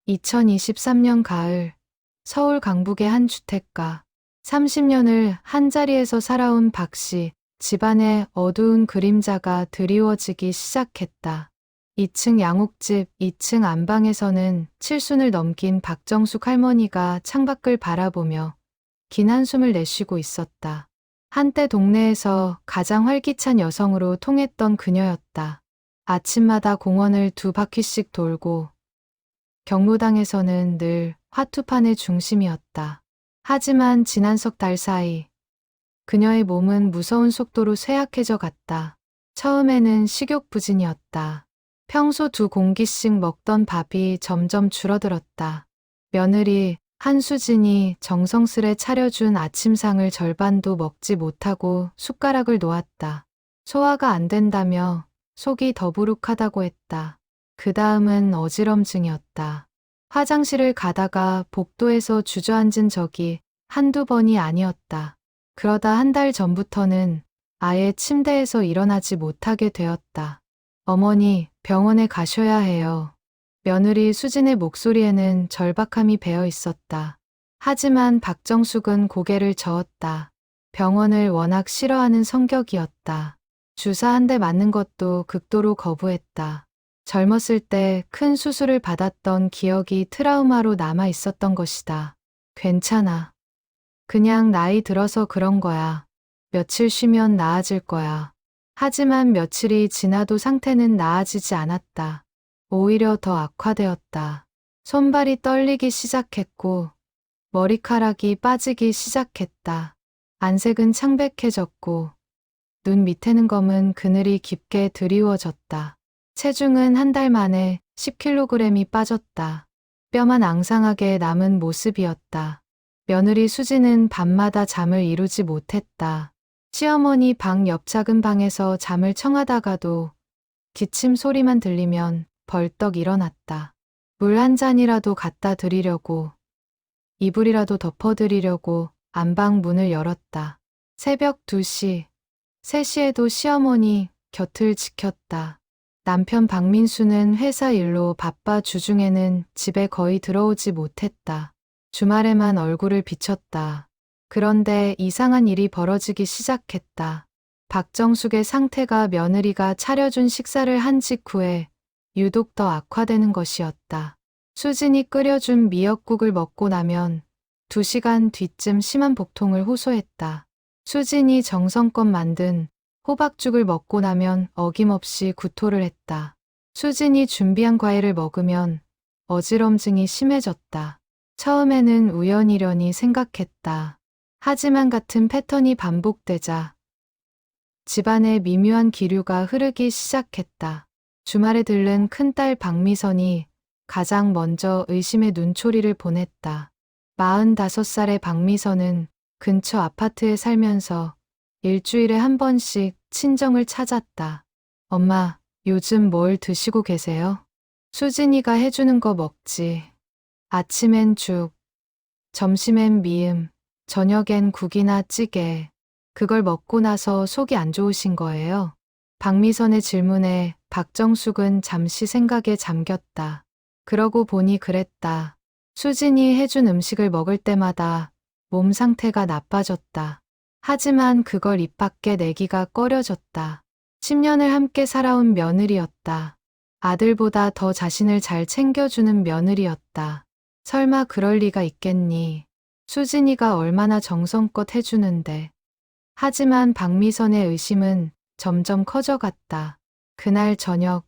2023년 가을, 서울 강북의 한 주택가. 30년을 한자리에서 살아온 박 씨, 집안의 어두운 그림자가 드리워지기 시작했다. 2층 양옥집 2층 안방에서는 칠순을 넘긴 박정숙 할머니가 창밖을 바라보며 긴 한숨을 내쉬고 있었다. 한때 동네에서 가장 활기찬 여성으로 통했던 그녀였다. 아침마다 공원을 2바퀴씩 돌고 경로당에서는 늘 화투판의 중심이었다. 하지만 지난 석 달 사이 그녀의 몸은 무서운 속도로 쇠약해져 갔다. 처음에는 식욕부진이었다. 평소 2공기씩 먹던 밥이 점점 줄어들었다. 며느리 한수진이 정성스레 차려준 아침상을 절반도 먹지 못하고 숟가락을 놓았다. 소화가 안 된다며 속이 더부룩하다고 했다. 그 다음은 어지럼증이었다. 화장실을 가다가 복도에서 주저앉은 적이 한두 번이 아니었다. 그러다 한 달 전부터는 아예 침대에서 일어나지 못하게 되었다. 어머니, 병원에 가셔야 해요. 며느리 수진의 목소리에는 절박함이 배어 있었다. 하지만 박정숙은 고개를 저었다. 병원을 워낙 싫어하는 성격이었다. 주사 한 대 맞는 것도 극도로 거부했다. 젊었을 때 큰 수술을 받았던 기억이 트라우마로 남아 있었던 것이다. 괜찮아. 그냥 나이 들어서 그런 거야. 며칠 쉬면 나아질 거야. 하지만 며칠이 지나도 상태는 나아지지 않았다. 오히려 더 악화되었다. 손발이 떨리기 시작했고 머리카락이 빠지기 시작했다. 안색은 창백해졌고 눈 밑에는 검은 그늘이 깊게 드리워졌다. 체중은 한 달 만에 10kg이 빠졌다. 뼈만 앙상하게 남은 모습이었다. 며느리 수지는 밤마다 잠을 이루지 못했다. 시어머니 방 옆 작은 방에서 잠을 청하다가도 기침 소리만 들리면 벌떡 일어났다. 물 한 잔이라도 갖다 드리려고, 이불이라도 덮어드리려고 안방 문을 열었다. 새벽 2시, 3시에도 시어머니 곁을 지켰다. 남편 박민수는 회사 일로 바빠 주중에는 집에 거의 들어오지 못했다. 주말에만 얼굴을 비쳤다. 그런데 이상한 일이 벌어지기 시작했다. 박정숙의 상태가 며느리가 차려준 식사를 한 직후에 유독 더 악화되는 것이었다. 수진이 끓여준 미역국을 먹고 나면 2시간 뒤쯤 심한 복통을 호소했다. 수진이 정성껏 만든 호박죽을 먹고 나면 어김없이 구토를 했다. 수진이 준비한 과일을 먹으면 어지럼증이 심해졌다. 처음에는 우연이려니 생각했다. 하지만 같은 패턴이 반복되자 집안에 미묘한 기류가 흐르기 시작했다. 주말에 들른 큰딸 박미선이 가장 먼저 의심의 눈초리를 보냈다. 45살의 박미선은 근처 아파트에 살면서 일주일에 한 번씩 친정을 찾았다. 엄마, 요즘 뭘 드시고 계세요? 수진이가 해주는 거 먹지. 아침엔 죽, 점심엔 미음, 저녁엔 국이나 찌개. 그걸 먹고 나서 속이 안 좋으신 거예요? 박미선의 질문에 박정숙은 잠시 생각에 잠겼다. 그러고 보니 그랬다. 수진이 해준 음식을 먹을 때마다 몸 상태가 나빠졌다. 하지만 그걸 입 밖에 내기가 꺼려졌다. 10년을 함께 살아온 며느리였다. 아들보다 더 자신을 잘 챙겨주는 며느리였다. 설마 그럴 리가 있겠니? 수진이가 얼마나 정성껏 해주는데. 하지만 박미선의 의심은 점점 커져갔다. 그날 저녁,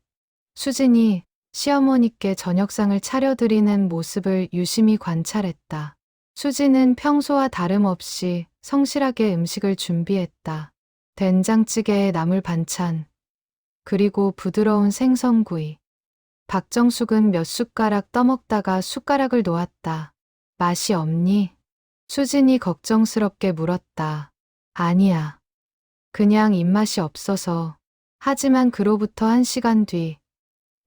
수진이 시어머니께 저녁상을 차려드리는 모습을 유심히 관찰했다. 수진은 평소와 다름없이 성실하게 음식을 준비했다. 된장찌개에 나물 반찬, 그리고 부드러운 생선구이. 박정숙은 몇 숟가락 떠먹다가 숟가락을 놓았다. 맛이 없니? 수진이 걱정스럽게 물었다. 아니야. 그냥 입맛이 없어서. 하지만 그로부터 1시간 뒤,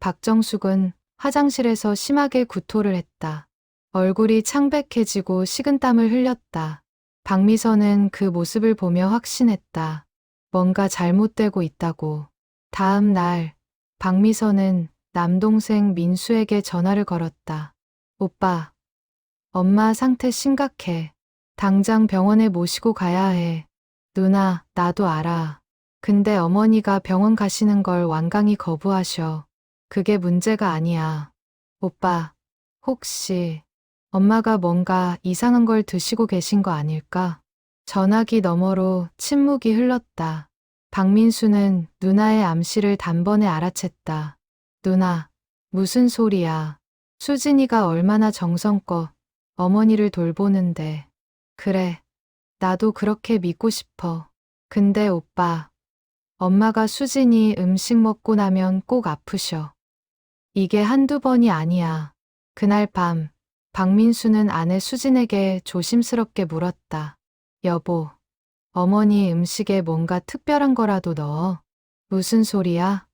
박정숙은 화장실에서 심하게 구토를 했다. 얼굴이 창백해지고 식은땀을 흘렸다. 박미선은 그 모습을 보며 확신했다. 뭔가 잘못되고 있다고. 다음 날, 박미선은 남동생 민수에게 전화를 걸었다. 오빠, 엄마 상태 심각해. 당장 병원에 모시고 가야 해. 누나, 나도 알아. 근데 어머니가 병원 가시는 걸 완강히 거부하셔. 그게 문제가 아니야. 오빠, 혹시 엄마가 뭔가 이상한 걸 드시고 계신 거 아닐까? 전화기 너머로 침묵이 흘렀다. 박민수는 누나의 암시를 단번에 알아챘다. 누나, 무슨 소리야. 수진이가 얼마나 정성껏 어머니를 돌보는데. 그래, 나도 그렇게 믿고 싶어. 근데 오빠, 엄마가 수진이 음식 먹고 나면 꼭 아프셔. 이게 한두 번이 아니야. 그날 밤, 박민수는 아내 수진에게 조심스럽게 물었다. 여보, 어머니 음식에 뭔가 특별한 거라도 넣어? 무슨 소리야?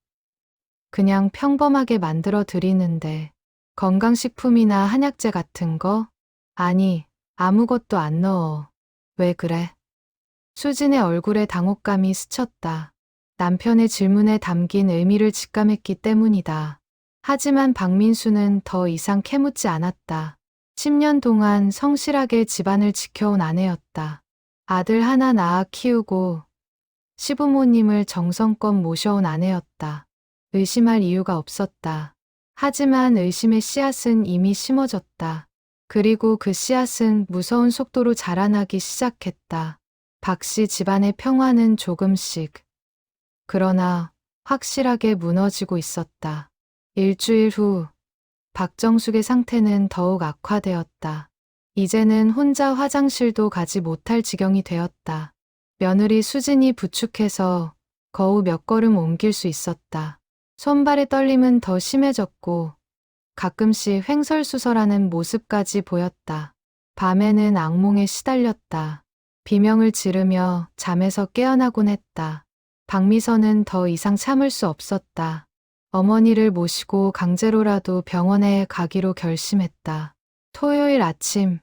그냥 평범하게 만들어 드리는데. 건강식품이나 한약재 같은 거? 아니, 아무것도 안 넣어. 왜 그래? 수진의 얼굴에 당혹감이 스쳤다. 남편의 질문에 담긴 의미를 직감했기 때문이다. 하지만 박민수는 더 이상 캐묻지 않았다. 10년 동안 성실하게 집안을 지켜온 아내였다. 아들 하나 낳아 키우고 시부모님을 정성껏 모셔온 아내였다. 의심할 이유가 없었다. 하지만 의심의 씨앗은 이미 심어졌다. 그리고 그 씨앗은 무서운 속도로 자라나기 시작했다. 박씨 집안의 평화는 조금씩, 그러나 확실하게 무너지고 있었다. 일주일 후, 박정숙의 상태는 더욱 악화되었다. 이제는 혼자 화장실도 가지 못할 지경이 되었다. 며느리 수진이 부축해서 거우 몇 걸음 옮길 수 있었다. 손발의 떨림은 더 심해졌고 가끔씩 횡설수설하는 모습까지 보였다. 밤에는 악몽에 시달렸다. 비명을 지르며 잠에서 깨어나곤 했다. 박미선은 더 이상 참을 수 없었다. 어머니를 모시고 강제로라도 병원에 가기로 결심했다. 토요일 아침,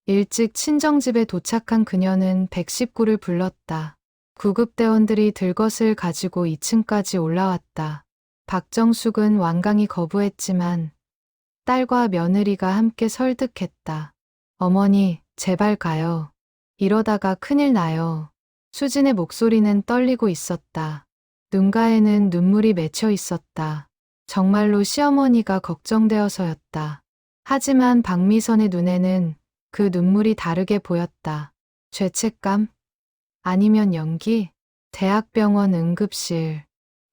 일찍 친정집에 도착한 그녀는 119를 불렀다. 구급대원들이 들것을 가지고 2층까지 올라왔다. 박정숙은 완강히 거부했지만 딸과 며느리가 함께 설득했다. 어머니, 제발 가요. 이러다가 큰일 나요. 수진의 목소리는 떨리고 있었다. 눈가에는 눈물이 맺혀 있었다. 정말로 시어머니가 걱정되어서였다. 하지만 박미선의 눈에는 그 눈물이 다르게 보였다. 죄책감? 아니면 연기? 대학병원 응급실.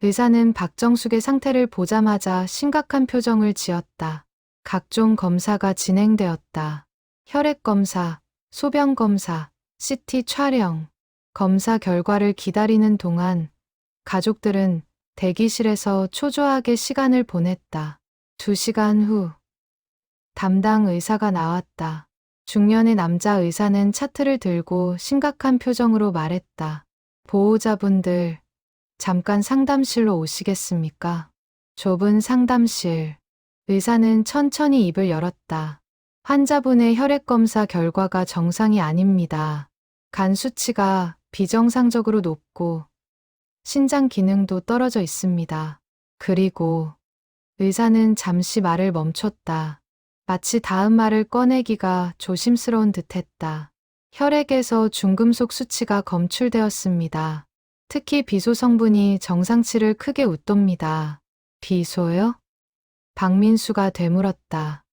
의사는 박정숙의 상태를 보자마자 심각한 표정을 지었다. 각종 검사가 진행되었다. 혈액검사, 소변검사, CT 촬영. 검사 결과를 기다리는 동안 가족들은 대기실에서 초조하게 시간을 보냈다. 2시간 후, 담당 의사가 나왔다. 중년의 남자 의사는 차트를 들고 심각한 표정으로 말했다. 보호자분들, 잠깐 상담실로 오시겠습니까? 좁은 상담실. 의사는 천천히 입을 열었다. 환자분의 혈액검사 결과가 정상이 아닙니다. 간 수치가 비정상적으로 높고 신장 기능도 떨어져 있습니다. 그리고 의사는 잠시 말을 멈췄다. 마치 다음 말을 꺼내기가 조심스러운 듯했다. 혈액에서 중금속 수치가 검출되었습니다. 특히 비소 성분이 정상치를 크게 웃돕니다. 비소요? 박민수가 되물었다.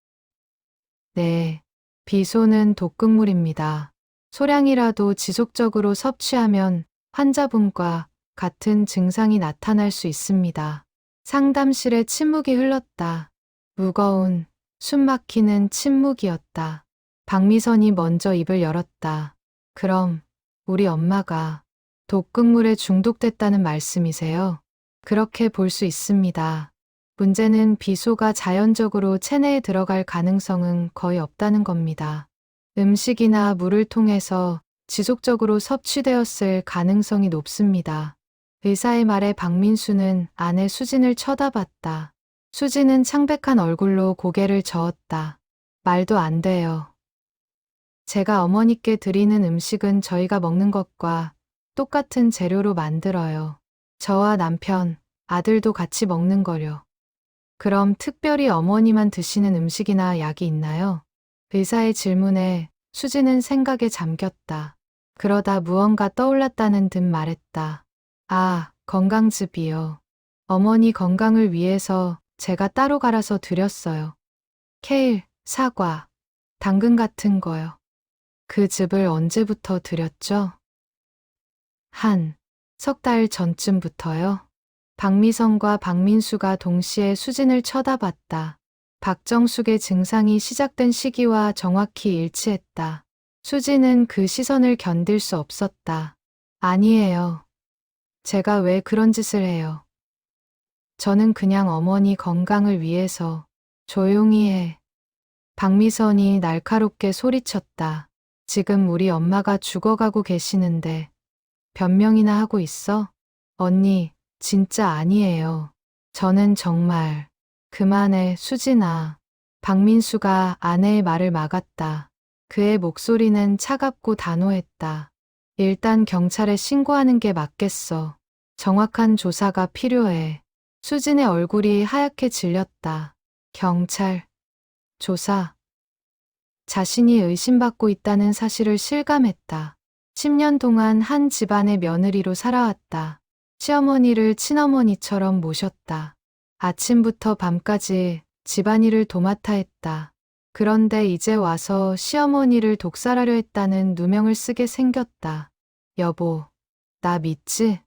네, 비소는 독극물입니다. 소량이라도 지속적으로 섭취하면 환자분과 같은 증상이 나타날 수 있습니다. 상담실에 침묵이 흘렀다. 무거운, 숨막히는 침묵이었다. 박미선이 먼저 입을 열었다. 그럼 우리 엄마가 독극물에 중독됐다는 말씀이세요? 그렇게 볼 수 있습니다. 문제는 비소가 자연적으로 체내에 들어갈 가능성은 거의 없다는 겁니다. 음식이나 물을 통해서 지속적으로 섭취되었을 가능성이 높습니다. 의사의 말에 박민수는 아내 수진을 쳐다봤다. 수진은 창백한 얼굴로 고개를 저었다. 말도 안 돼요. 제가 어머니께 드리는 음식은 저희가 먹는 것과 똑같은 재료로 만들어요. 저와 남편, 아들도 같이 먹는 거요. 그럼 특별히 어머니만 드시는 음식이나 약이 있나요? 의사의 질문에 수지는 생각에 잠겼다. 그러다 무언가 떠올랐다는 듯 말했다. 아, 건강즙이요. 어머니 건강을 위해서 제가 따로 갈아서 드렸어요. 케일, 사과, 당근 같은 거요. 그 즙을 언제부터 드렸죠? 한 석 달 전쯤부터요. 박미선과 박민수가 동시에 수진을 쳐다봤다. 박정숙의 증상이 시작된 시기와 정확히 일치했다. 수진은 그 시선을 견딜 수 없었다. 아니에요. 제가 왜 그런 짓을 해요? 저는 그냥 어머니 건강을 위해서 조용히 해. 박미선이 날카롭게 소리쳤다. 지금 우리 엄마가 죽어가고 계시는데 변명이나 하고 있어? 언니, 진짜 아니에요. 저는 정말. 그만해, 수진아. 박민수가 아내의 말을 막았다. 그의 목소리는 차갑고 단호했다. 일단 경찰에 신고하는 게 맞겠어. 정확한 조사가 필요해. 수진의 얼굴이 하얗게 질렸다. 경찰, 조사. 자신이 의심받고 있다는 사실을 실감했다. 10년 동안 한 집안의 며느리로 살아왔다. 시어머니를 친어머니처럼 모셨다. 아침부터 밤까지 집안일을 도맡아 했다. 그런데 이제 와서 시어머니를 독살하려 했다는 누명을 쓰게 생겼다. 여보, 나 믿지?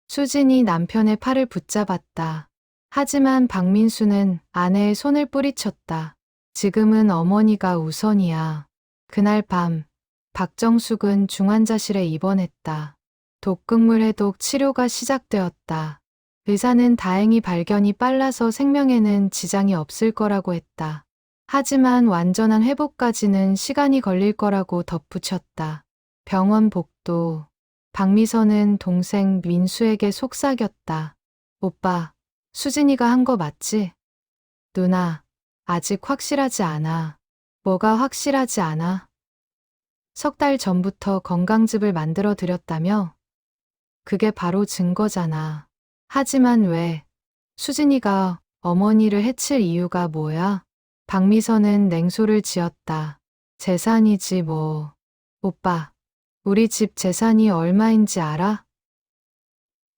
수진이 남편의 팔을 붙잡았다. 하지만 박민수는 아내의 손을 뿌리쳤다. 지금은 어머니가 우선이야. 그날 밤, 박정숙은 중환자실에 입원했다. 독극물 해독 치료가 시작되었다. 의사는 다행히 발견이 빨라서 생명에는 지장이 없을 거라고 했다. 하지만 완전한 회복까지는 시간이 걸릴 거라고 덧붙였다. 병원 복도. 박미선은 동생 민수에게 속삭였다. 오빠, 수진이가 한 거 맞지? 누나, 아직 확실하지 않아. 뭐가 확실하지 않아? 석 달 전부터 건강즙을 만들어 드렸다며? 그게 바로 증거잖아. 하지만 왜? 수진이가 어머니를 해칠 이유가 뭐야? 박미선은 냉소를 지었다. 재산이지 뭐. 오빠, 우리 집 재산이 얼마인지 알아?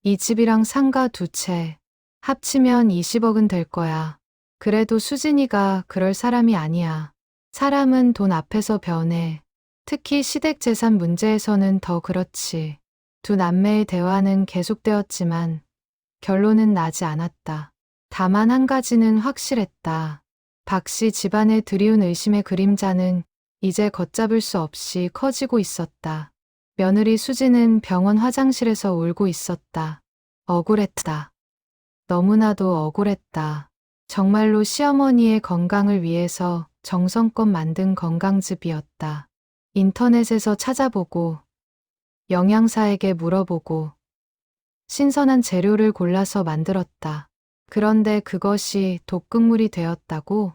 이 집이랑 상가 2채. 합치면 20억은 될 거야. 그래도 수진이가 그럴 사람이 아니야. 사람은 돈 앞에서 변해. 특히 시댁 재산 문제에서는 더 그렇지. 두 남매의 대화는 계속되었지만 결론은 나지 않았다. 다만 한 가지는 확실했다. 박씨 집안에 들이운 의심의 그림자는 이제 걷잡을 수 없이 커지고 있었다. 며느리 수지는 병원 화장실에서 울고 있었다. 억울했다. 너무나도 억울했다. 정말로 시어머니의 건강을 위해서 정성껏 만든 건강즙이었다. 인터넷에서 찾아보고 영양사에게 물어보고 신선한 재료를 골라서 만들었다. 그런데 그것이 독극물이 되었다고?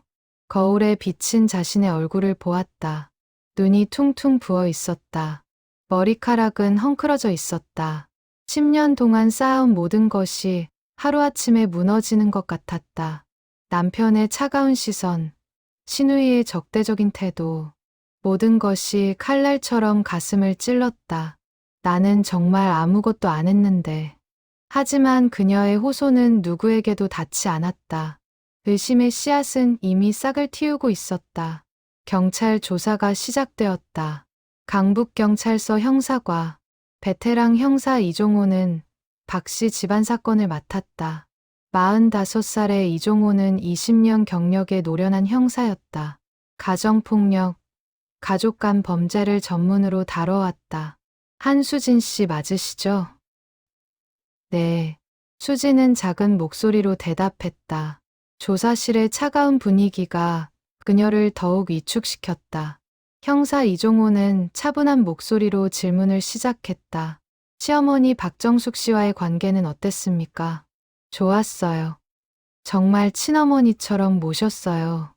거울에 비친 자신의 얼굴을 보았다. 눈이 퉁퉁 부어 있었다. 머리카락은 헝클어져 있었다. 10년 동안 쌓아온 모든 것이 하루아침에 무너지는 것 같았다. 남편의 차가운 시선, 시누이의 적대적인 태도, 모든 것이 칼날처럼 가슴을 찔렀다. 나는 정말 아무것도 안 했는데. 하지만 그녀의 호소는 누구에게도 닿지 않았다. 의심의 씨앗은 이미 싹을 틔우고 있었다. 경찰 조사가 시작되었다. 강북경찰서 형사과 베테랑 형사 이종호는 박씨 집안 사건을 맡았다. 45살의 이종호는 20년 경력의 노련한 형사였다. 가정폭력, 가족 간 범죄를 전문으로 다뤄왔다. 한수진 씨 맞으시죠? 네. 수진은 작은 목소리로 대답했다. 조사실의 차가운 분위기가 그녀를 더욱 위축시켰다. 형사 이종호는 차분한 목소리로 질문을 시작했다. 시어머니 박정숙 씨와의 관계는 어땠습니까? 좋았어요. 정말 친어머니처럼 모셨어요.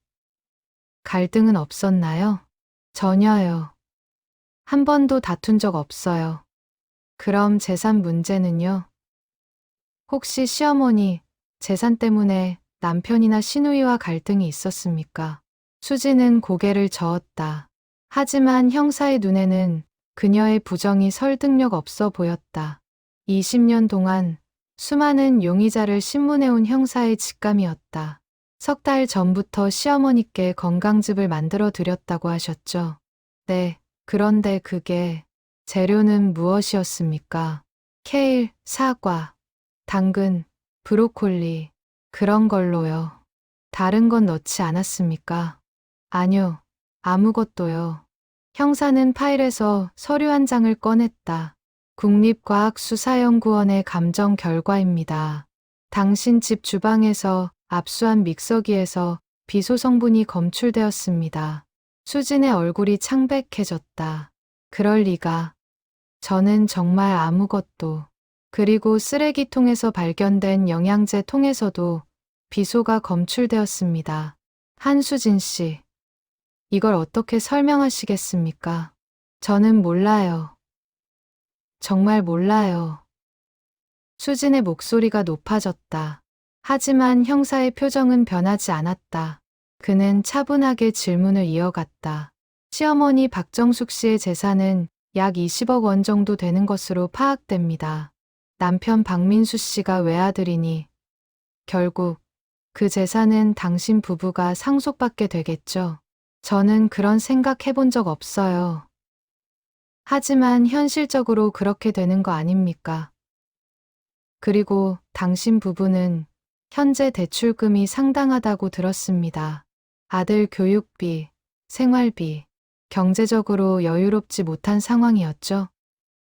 갈등은 없었나요? 전혀요. 한 번도 다툰 적 없어요. 그럼 재산 문제는요? 혹시 시어머니 재산 때문에 남편이나 시누이와 갈등이 있었습니까? 수지는 고개를 저었다. 하지만 형사의 눈에는 그녀의 부정이 설득력 없어 보였다. 20년 동안 수많은 용의자를 신문해온 형사의 직감이었다. 석 달 전부터 시어머니께 건강즙을 만들어 드렸다고 하셨죠. 네, 그런데 그게 재료는 무엇이었습니까? 케일, 사과, 당근, 브로콜리, 그런 걸로요. 다른 건 넣지 않았습니까? 아니요, 아무것도요. 형사는 파일에서 서류 한 장을 꺼냈다. 국립과학수사연구원의 감정 결과입니다. 당신 집 주방에서 압수한 믹서기에서 비소 성분이 검출되었습니다. 수진의 얼굴이 창백해졌다. 그럴 리가. 저는 정말 아무것도. 그리고 쓰레기통에서 발견된 영양제 통에서도 비소가 검출되었습니다. 한수진 씨, 이걸 어떻게 설명하시겠습니까? 저는 몰라요. 정말 몰라요. 수진의 목소리가 높아졌다. 하지만 형사의 표정은 변하지 않았다. 그는 차분하게 질문을 이어갔다. 시어머니 박정숙 씨의 재산은 약 20억 원 정도 되는 것으로 파악됩니다. 남편 박민수 씨가 외아들이니 결국 그 재산은 당신 부부가 상속받게 되겠죠. 저는 그런 생각 해본 적 없어요. 하지만 현실적으로 그렇게 되는 거 아닙니까? 그리고 당신 부부는 현재 대출금이 상당하다고 들었습니다. 아들 교육비, 생활비, 경제적으로 여유롭지 못한 상황이었죠.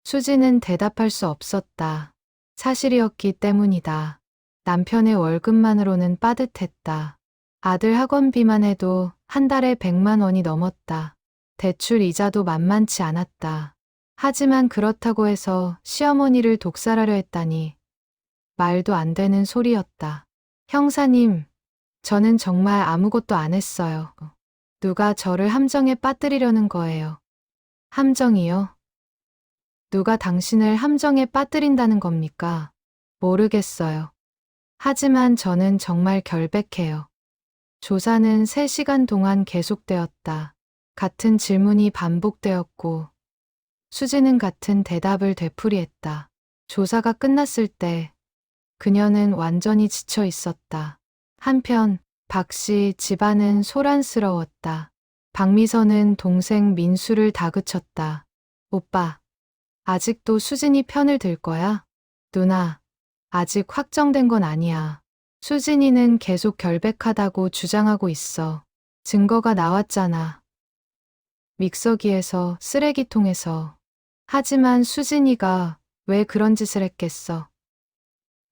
수지는 대답할 수 없었다. 사실이었기 때문이다. 남편의 월급만으로는 빠듯했다. 아들 학원비만 해도 한 달에 100만 원이 넘었다. 대출 이자도 만만치 않았다. 하지만 그렇다고 해서 시어머니를 독살하려 했다니 말도 안 되는 소리였다. 형사님, 저는 정말 아무것도 안 했어요. 누가 저를 함정에 빠뜨리려는 거예요. 함정이요? 누가 당신을 함정에 빠뜨린다는 겁니까? 모르겠어요. 하지만 저는 정말 결백해요. 조사는 3시간 동안 계속되었다. 같은 질문이 반복되었고 수지는 같은 대답을 되풀이했다. 조사가 끝났을 때 그녀는 완전히 지쳐 있었다. 한편 박 씨 집안은 소란스러웠다. 박미선은 동생 민수를 다그쳤다. 오빠, 아직도 수진이 편을 들 거야? 누나, 아직 확정된 건 아니야. 수진이는 계속 결백하다고 주장하고 있어. 증거가 나왔잖아. 믹서기에서, 쓰레기통에서. 하지만 수진이가 왜 그런 짓을 했겠어?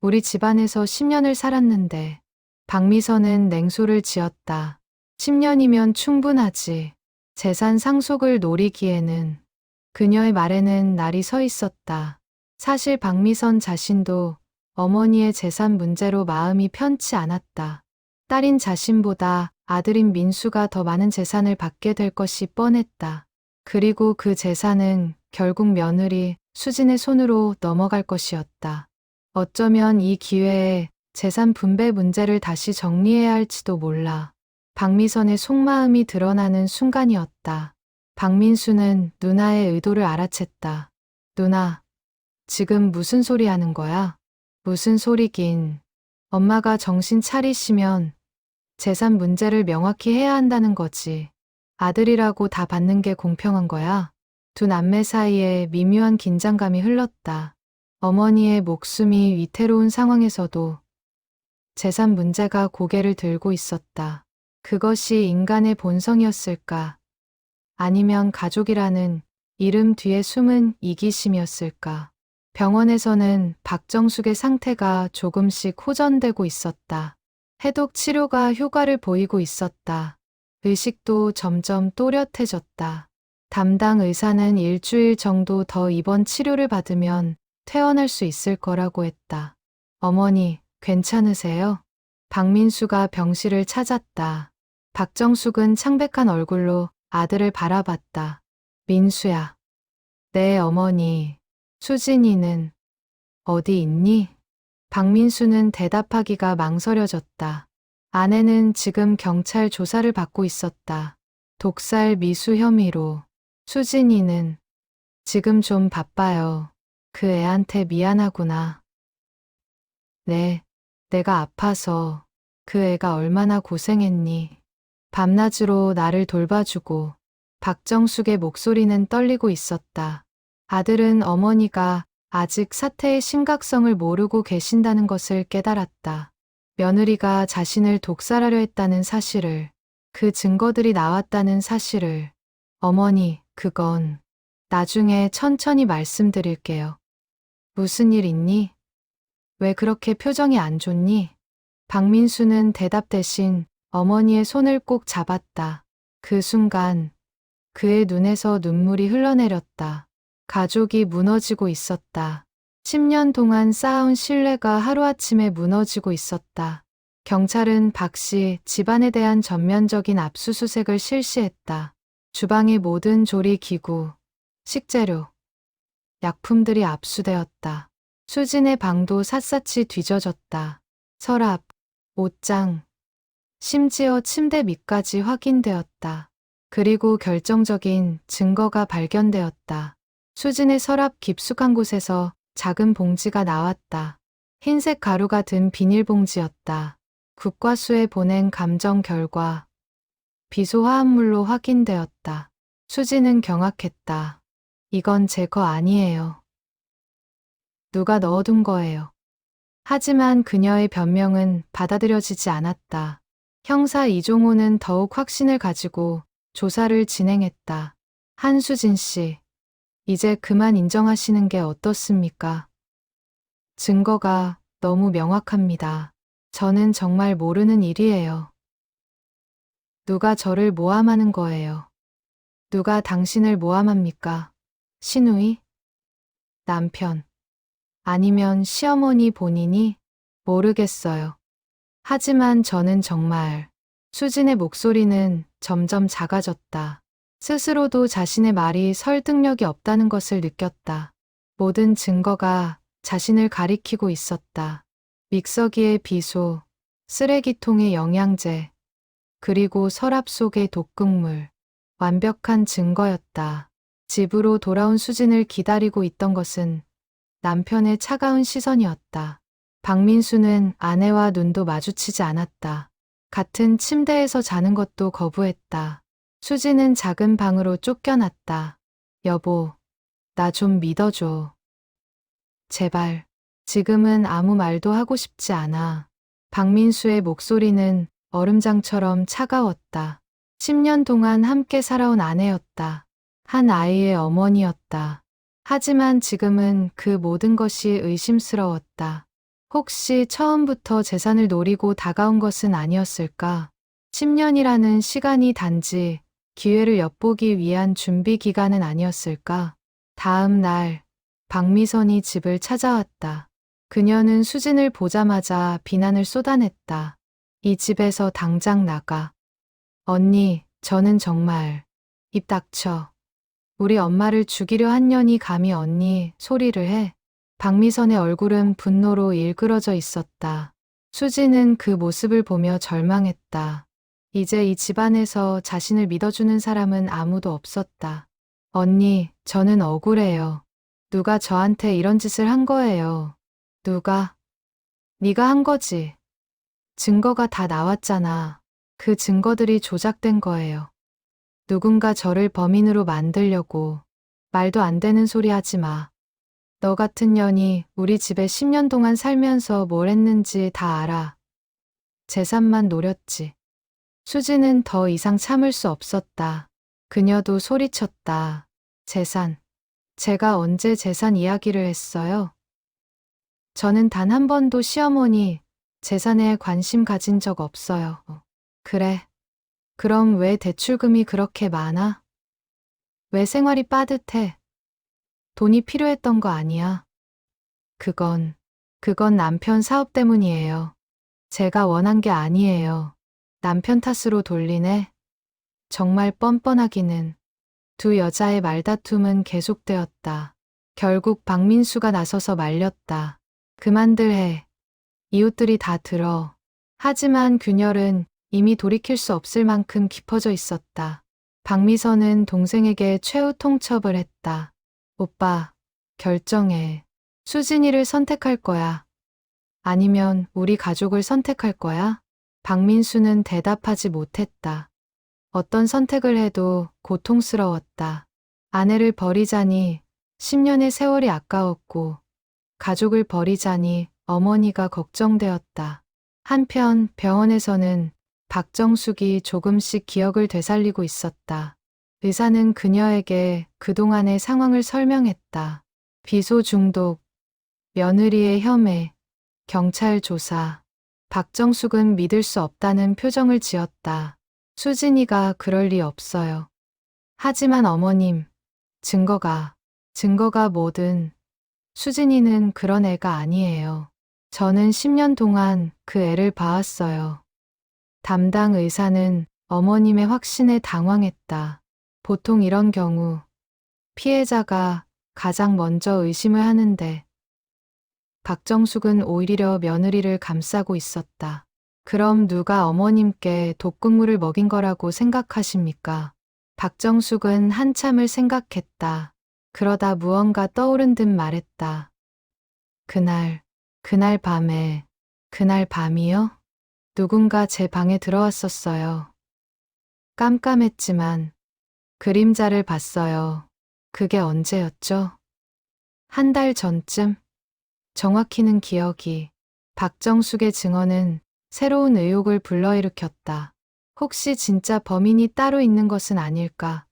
우리 집안에서 10년을 살았는데. 박미선은 냉소를 지었다. 10년이면 충분하지. 재산 상속을 노리기에는. 그녀의 말에는 날이 서 있었다. 사실 박미선 자신도 어머니의 재산 문제로 마음이 편치 않았다. 딸인 자신보다 아들인 민수가 더 많은 재산을 받게 될 것이 뻔했다. 그리고 그 재산은 결국 며느리 수진의 손으로 넘어갈 것이었다. 어쩌면 이 기회에 재산 분배 문제를 다시 정리해야 할지도 몰라. 박미선의 속마음이 드러나는 순간이었다. 박민수는 누나의 의도를 알아챘다. 누나, 지금 무슨 소리 하는 거야? 무슨 소리긴. 엄마가 정신 차리시면 재산 문제를 명확히 해야 한다는 거지. 아들이라고 다 받는 게 공평한 거야? 두 남매 사이에 미묘한 긴장감이 흘렀다. 어머니의 목숨이 위태로운 상황에서도 재산 문제가 고개를 들고 있었다. 그것이 인간의 본성이었을까? 아니면 가족이라는 이름 뒤에 숨은 이기심이었을까? 병원에서는 박정숙의 상태가 조금씩 호전되고 있었다. 해독 치료가 효과를 보이고 있었다. 의식도 점점 또렷해졌다. 담당 의사는 일주일 정도 더 입원 치료를 받으면 퇴원할 수 있을 거라고 했다. 어머니, 괜찮으세요? 박민수가 병실을 찾았다. 박정숙은 창백한 얼굴로 아들을 바라봤다. 민수야. 네, 어머니. 수진이는 어디 있니? 박민수는 대답하기가 망설여졌다. 아내는 지금 경찰 조사를 받고 있었다. 독살 미수 혐의로. 수진이는 지금 좀 바빠요. 그 애한테 미안하구나. 네, 내가 아파서 그 애가 얼마나 고생했니. 밤낮으로 나를 돌봐주고. 박정숙의 목소리는 떨리고 있었다. 아들은 어머니가 아직 사태의 심각성을 모르고 계신다는 것을 깨달았다. 며느리가 자신을 독살하려 했다는 사실을, 그 증거들이 나왔다는 사실을. 어머니, 그건 나중에 천천히 말씀드릴게요. 무슨 일 있니? 왜 그렇게 표정이 안 좋니? 박민수는 대답 대신 어머니의 손을 꼭 잡았다. 그 순간 그의 눈에서 눈물이 흘러내렸다. 가족이 무너지고 있었다. 10년 동안 쌓아온 신뢰가 하루아침에 무너지고 있었다. 경찰은 박 씨 집안에 대한 전면적인 압수수색을 실시했다. 주방의 모든 조리기구, 식재료, 약품들이 압수되었다. 수진의 방도 샅샅이 뒤져졌다. 서랍, 옷장, 심지어 침대 밑까지 확인되었다. 그리고 결정적인 증거가 발견되었다. 수진의 서랍 깊숙한 곳에서 작은 봉지가 나왔다. 흰색 가루가 든 비닐봉지였다. 국과수에 보낸 감정 결과 비소 화합물로 확인되었다. 수진은 경악했다. 이건 제 거 아니에요. 누가 넣어둔 거예요. 하지만 그녀의 변명은 받아들여지지 않았다. 형사 이종호는 더욱 확신을 가지고 조사를 진행했다. 한수진 씨, 이제 그만 인정하시는 게 어떻습니까? 증거가 너무 명확합니다. 저는 정말 모르는 일이에요. 누가 저를 모함하는 거예요. 누가 당신을 모함합니까? 시누이? 남편? 아니면 시어머니 본인이? 모르겠어요. 하지만 저는 정말. 수진의 목소리는 점점 작아졌다. 스스로도 자신의 말이 설득력이 없다는 것을 느꼈다. 모든 증거가 자신을 가리키고 있었다. 믹서기의 비소, 쓰레기통의 영양제, 그리고 서랍 속의 독극물. 완벽한 증거였다. 집으로 돌아온 수진을 기다리고 있던 것은 남편의 차가운 시선이었다. 박민수는 아내와 눈도 마주치지 않았다. 같은 침대에서 자는 것도 거부했다. 수진은 작은 방으로 쫓겨났다. 여보, 나 좀 믿어줘. 제발, 지금은 아무 말도 하고 싶지 않아. 박민수의 목소리는 얼음장처럼 차가웠다. 10년 동안 함께 살아온 아내였다. 한 아이의 어머니였다. 하지만 지금은 그 모든 것이 의심스러웠다. 혹시 처음부터 재산을 노리고 다가온 것은 아니었을까? 10년이라는 시간이 단지 기회를 엿보기 위한 준비 기간은 아니었을까? 다음 날, 박미선이 집을 찾아왔다. 그녀는 수진을 보자마자 비난을 쏟아냈다. 이 집에서 당장 나가. 언니, 저는 정말. 입 닥쳐. 우리 엄마를 죽이려 한 년이 감히 언니 소리를 해. 박미선의 얼굴은 분노로 일그러져 있었다. 수진은 그 모습을 보며 절망했다. 이제 이 집안에서 자신을 믿어주는 사람은 아무도 없었다. 언니, 저는 억울해요. 누가 저한테 이런 짓을 한 거예요. 누가? 네가 한 거지. 증거가 다 나왔잖아. 그 증거들이 조작된 거예요. 누군가 저를 범인으로 만들려고. 말도 안 되는 소리 하지 마. 너 같은 년이 우리 집에 10년 동안 살면서 뭘 했는지 다 알아. 재산만 노렸지. 수지는 더 이상 참을 수 없었다. 그녀도 소리쳤다. 재산. 제가 언제 재산 이야기를 했어요? 저는 단 한 번도 시어머니 재산에 관심 가진 적 없어요. 그래. 그럼 왜 대출금이 그렇게 많아? 왜 생활이 빠듯해? 돈이 필요했던 거 아니야? 그건 남편 사업 때문이에요. 제가 원한 게 아니에요. 남편 탓으로 돌리네. 정말 뻔뻔하기는. 두 여자의 말다툼은 계속되었다. 결국 박민수가 나서서 말렸다. 그만들 해. 이웃들이 다 들어. 하지만 균열은 이미 돌이킬 수 없을 만큼 깊어져 있었다. 박미선은 동생에게 최후 통첩을 했다. 오빠, 결정해. 수진이를 선택할 거야. 아니면 우리 가족을 선택할 거야? 박민수는 대답하지 못했다. 어떤 선택을 해도 고통스러웠다. 아내를 버리자니 10년의 세월이 아까웠고, 가족을 버리자니 어머니가 걱정되었다. 한편 병원에서는 박정숙이 조금씩 기억을 되살리고 있었다. 의사는 그녀에게 그동안의 상황을 설명했다. 비소 중독, 며느리의 혐의, 경찰 조사. 박정숙은 믿을 수 없다는 표정을 지었다. 수진이가 그럴 리 없어요. 하지만 어머님, 증거가 뭐든 수진이는 그런 애가 아니에요. 저는 10년 동안 그 애를 봐왔어요. 담당 의사는 어머님의 확신에 당황했다. 보통 이런 경우 피해자가 가장 먼저 의심을 하는데 박정숙은 오히려 며느리를 감싸고 있었다. 그럼 누가 어머님께 독극물을 먹인 거라고 생각하십니까? 박정숙은 한참을 생각했다. 그러다 무언가 떠오른 듯 말했다. 그날 밤이요? 누군가 제 방에 들어왔었어요. 깜깜했지만 그림자를 봤어요. 그게 언제였죠? 한 달 전쯤? 정확히는 기억이. 박정숙의 증언은 새로운 의혹을 불러일으켰다. 혹시 진짜 범인이 따로 있는 것은 아닐까?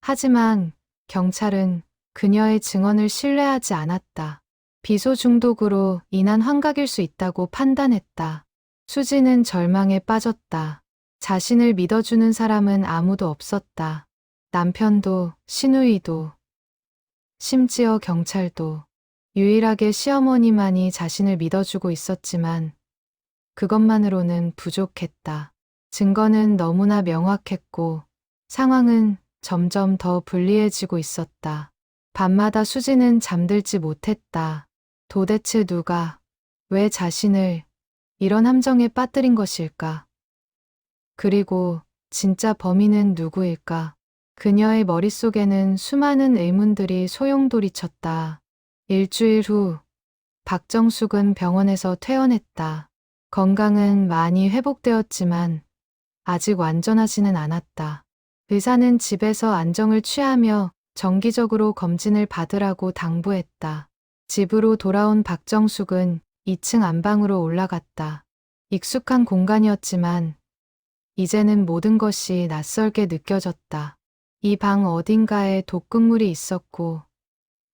하지만 경찰은 그녀의 증언을 신뢰하지 않았다. 비소 중독으로 인한 환각일 수 있다고 판단했다. 수지는 절망에 빠졌다. 자신을 믿어주는 사람은 아무도 없었다. 남편도, 시누이도, 심지어 경찰도. 유일하게 시어머니만이 자신을 믿어주고 있었지만 그것만으로는 부족했다. 증거는 너무나 명확했고 상황은 점점 더 불리해지고 있었다. 밤마다 수지는 잠들지 못했다. 도대체 누가, 왜 자신을 이런 함정에 빠뜨린 것일까? 그리고 진짜 범인은 누구일까? 그녀의 머릿속에는 수많은 의문들이 소용돌이쳤다. 일주일 후, 박정숙은 병원에서 퇴원했다. 건강은 많이 회복되었지만 아직 완전하지는 않았다. 의사는 집에서 안정을 취하며 정기적으로 검진을 받으라고 당부했다. 집으로 돌아온 박정숙은 2층 안방으로 올라갔다. 익숙한 공간이었지만 이제는 모든 것이 낯설게 느껴졌다. 이 방 어딘가에 독극물이 있었고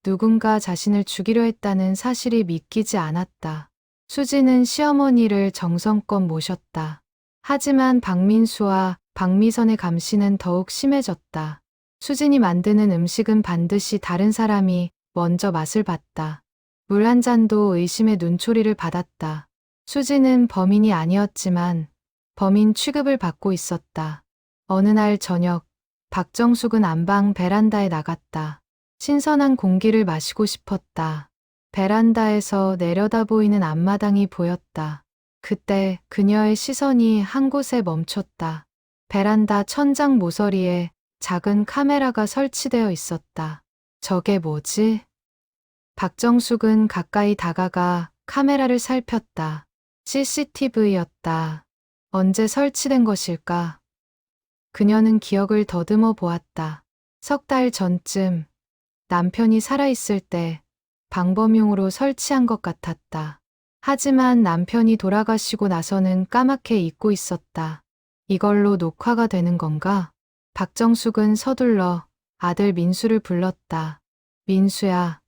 누군가 자신을 죽이려 했다는 사실이 믿기지 않았다. 수지는 시어머니를 정성껏 모셨다. 하지만 박민수와 박미선의 감시는 더욱 심해졌다. 수진이 만드는 음식은 반드시 다른 사람이 먼저 맛을 봤다. 물 한 잔도 의심의 눈초리를 받았다. 수지는 범인이 아니었지만 범인 취급을 받고 있었다. 어느 날 저녁, 박정숙은 안방 베란다에 나갔다. 신선한 공기를 마시고 싶었다. 베란다에서 내려다 보이는 앞마당이 보였다. 그때 그녀의 시선이 한 곳에 멈췄다. 베란다 천장 모서리에 작은 카메라가 설치되어 있었다. 저게 뭐지? 박정숙은 가까이 다가가 카메라를 살폈다. CCTV였다. 언제 설치된 것일까? 그녀는 기억을 더듬어 보았다. 3달 전쯤 남편이 살아있을 때 방범용으로 설치한 것 같았다. 하지만 남편이 돌아가시고 나서는 까맣게 잊고 있었다. 이걸로 녹화가 되는 건가? 박정숙은 서둘러 아들 민수를 불렀다. 민수야,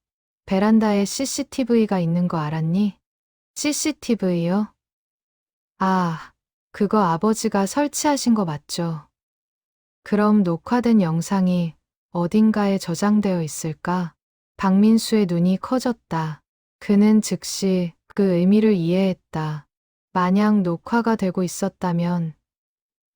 베란다에 CCTV가 있는 거 알았니? CCTV요? 아, 그거 아버지가 설치하신 거 맞죠? 그럼 녹화된 영상이 어딘가에 저장되어 있을까? 박민수의 눈이 커졌다. 그는 즉시 그 의미를 이해했다. 만약 녹화가 되고 있었다면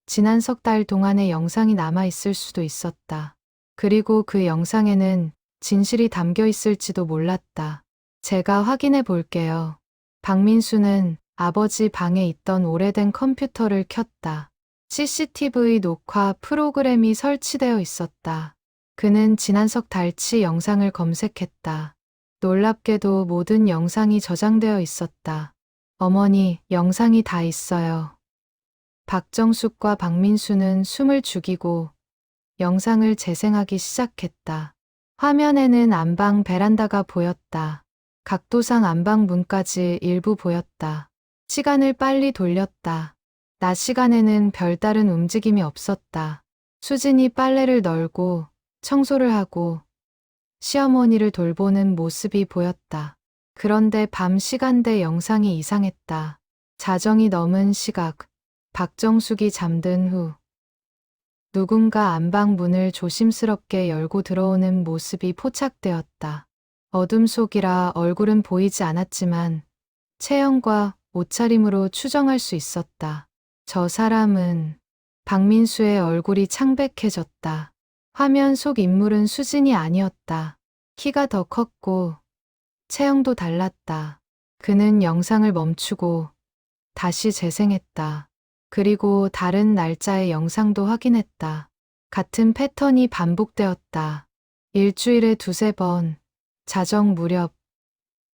지난 3달 동안의 영상이 남아있을 수도 있었다. 그리고 그 영상에는 진실이 담겨 있을지도 몰랐다. 제가 확인해 볼게요. 박민수는 아버지 방에 있던 오래된 컴퓨터를 켰다. CCTV 녹화 프로그램이 설치되어 있었다. 그는 진한석 달치 영상을 검색했다. 놀랍게도 모든 영상이 저장되어 있었다. 어머니, 영상이 다 있어요. 박정숙과 박민수는 숨을 죽이고 영상을 재생하기 시작했다. 화면에는 안방 베란다가 보였다. 각도상 안방 문까지 일부 보였다. 시간을 빨리 돌렸다. 낮 시간에는 별다른 움직임이 없었다. 수진이 빨래를 널고 청소를 하고 시어머니를 돌보는 모습이 보였다. 그런데 밤 시간대 영상이 이상했다. 자정이 넘은 시각, 박정숙이 잠든 후 누군가 안방 문을 조심스럽게 열고 들어오는 모습이 포착되었다. 어둠 속이라 얼굴은 보이지 않았지만 체형과 옷차림으로 추정할 수 있었다. 저 사람은 박민수의 얼굴이 창백해졌다. 화면 속 인물은 수진이 아니었다. 키가 더 컸고 체형도 달랐다. 그는 영상을 멈추고 다시 재생했다. 그리고 다른 날짜의 영상도 확인했다. 같은 패턴이 반복되었다. 일주일에 두세 번, 자정 무렵,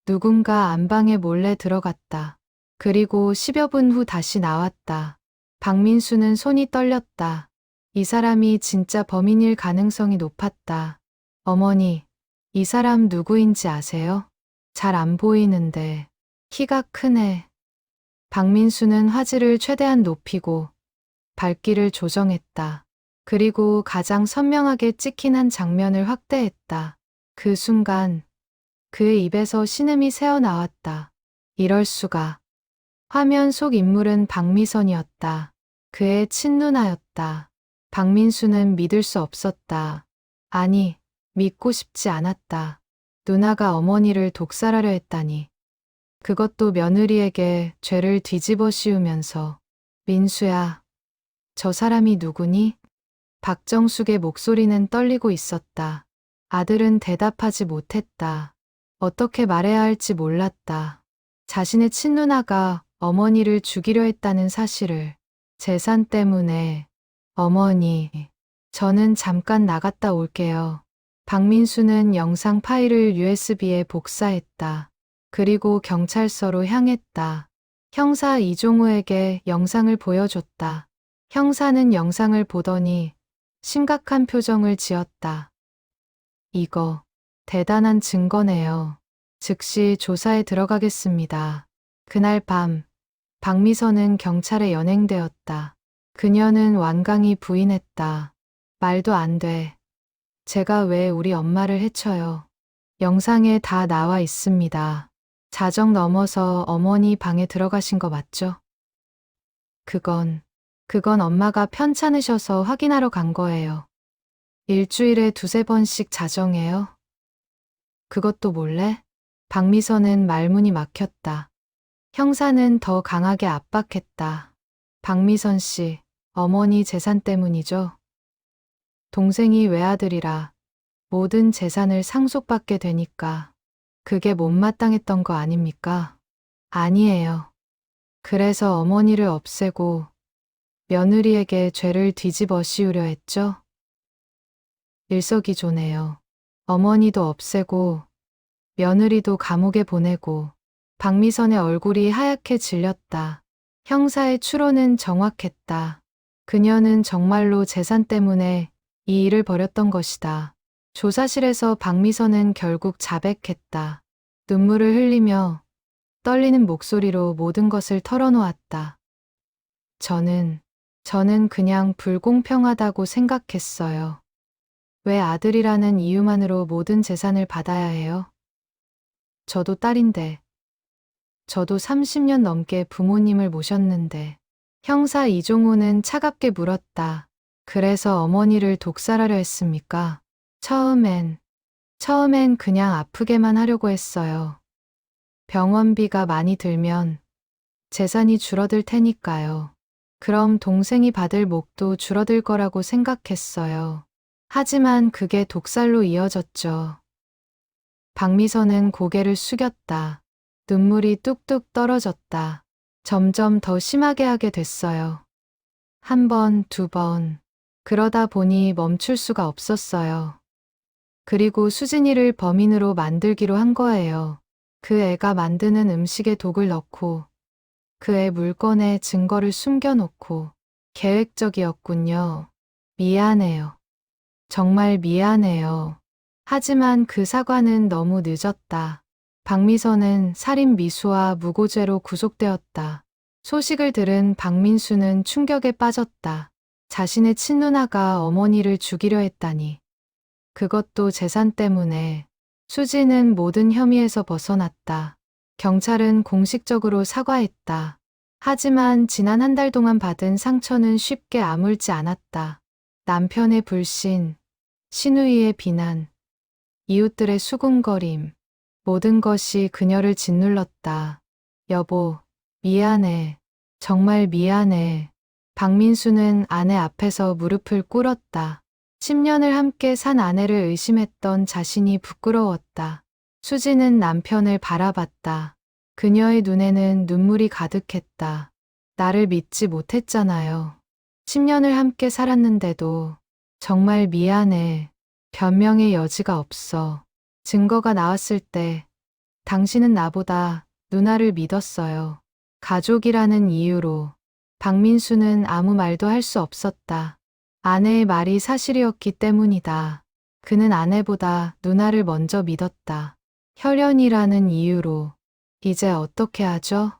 누군가 안방에 몰래 들어갔다. 그리고 10여 분 후 다시 나왔다. 박민수는 손이 떨렸다. 이 사람이 진짜 범인일 가능성이 높았다. 어머니, 이 사람 누구인지 아세요? 잘 안 보이는데. 키가 크네. 박민수는 화질을 최대한 높이고 밝기를 조정했다. 그리고 가장 선명하게 찍힌 한 장면을 확대했다. 그 순간 그의 입에서 신음이 새어나왔다. 이럴 수가. 화면 속 인물은 박미선이었다. 그의 친누나였다. 박민수는 믿을 수 없었다. 아니, 믿고 싶지 않았다. 누나가 어머니를 독살하려 했다니. 그것도 며느리에게 죄를 뒤집어 씌우면서. 민수야, 저 사람이 누구니? 박정숙의 목소리는 떨리고 있었다. 아들은 대답하지 못했다. 어떻게 말해야 할지 몰랐다. 자신의 친누나가 어머니를 죽이려 했다는 사실을. 재산 때문에. 어머니, 저는 잠깐 나갔다 올게요. 박민수는 영상 파일을 USB에 복사했다. 그리고 경찰서로 향했다. 형사 이종우에게 영상을 보여줬다. 형사는 영상을 보더니 심각한 표정을 지었다. 이거 대단한 증거네요. 즉시 조사에 들어가겠습니다. 그날 밤 박미선은 경찰에 연행되었다. 그녀는 완강히 부인했다. 말도 안 돼. 제가 왜 우리 엄마를 해쳐요. 영상에 다 나와 있습니다. 자정 넘어서 어머니 방에 들어가신 거 맞죠? 그건 엄마가 편찮으셔서 확인하러 간 거예요. 일주일에 두세 번씩 자정해요? 그것도 몰래? 박미선은 말문이 막혔다. 형사는 더 강하게 압박했다. 박미선 씨, 어머니 재산 때문이죠? 동생이 외아들이라 모든 재산을 상속받게 되니까 그게 못마땅했던 거 아닙니까? 아니에요. 그래서 어머니를 없애고 며느리에게 죄를 뒤집어 씌우려 했죠? 일석이조네요. 어머니도 없애고 며느리도 감옥에 보내고. 박미선의 얼굴이 하얗게 질렸다. 형사의 추론은 정확했다. 그녀는 정말로 재산 때문에 이 일을 벌였던 것이다. 조사실에서 박미선은 결국 자백했다. 눈물을 흘리며 떨리는 목소리로 모든 것을 털어놓았다. 저는 그냥 불공평하다고 생각했어요. 왜 아들이라는 이유만으로 모든 재산을 받아야 해요? 저도 딸인데. 저도 30년 넘게 부모님을 모셨는데. 형사 이종호는 차갑게 물었다. 그래서 어머니를 독살하려 했습니까? 처음엔 그냥 아프게만 하려고 했어요. 병원비가 많이 들면 재산이 줄어들 테니까요. 그럼 동생이 받을 몫도 줄어들 거라고 생각했어요. 하지만 그게 독살로 이어졌죠. 박미선은 고개를 숙였다. 눈물이 뚝뚝 떨어졌다. 점점 더 심하게 하게 됐어요. 한 번, 두 번. 그러다 보니 멈출 수가 없었어요. 그리고 수진이를 범인으로 만들기로 한 거예요. 그 애가 만드는 음식에 독을 넣고 그 애 물건에 증거를 숨겨놓고 계획적이었군요. 미안해요. 정말 미안해요. 하지만 그 사과는 너무 늦었다. 박미선은 살인 미수와 무고죄로 구속되었다. 소식을 들은 박민수는 충격에 빠졌다. 자신의 친누나가 어머니를 죽이려 했다니. 그것도 재산 때문에. 수지는 모든 혐의에서 벗어났다. 경찰은 공식적으로 사과했다. 하지만 지난 한 달 동안 받은 상처는 쉽게 아물지 않았다. 남편의 불신, 시누이의 비난, 이웃들의 수군거림, 모든 것이 그녀를 짓눌렀다. 여보, 미안해. 정말 미안해. 박민수는 아내 앞에서 무릎을 꿇었다. 10년을 함께 산 아내를 의심했던 자신이 부끄러웠다. 수지는 남편을 바라봤다. 그녀의 눈에는 눈물이 가득했다. 나를 믿지 못했잖아요. 10년을 함께 살았는데도 정말 미안해. 변명의 여지가 없어. 증거가 나왔을 때 당신은 나보다 누나를 믿었어요. 가족이라는 이유로. 박민수는 아무 말도 할 수 없었다. 아내의 말이 사실이었기 때문이다. 그는 아내보다 누나를 먼저 믿었다. 혈연이라는 이유로. 이제 어떻게 하죠?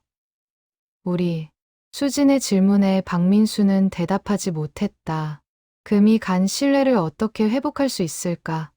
우리. 수진의 질문에 박민수는 대답하지 못했다. 금이 간 신뢰를 어떻게 회복할 수 있을까?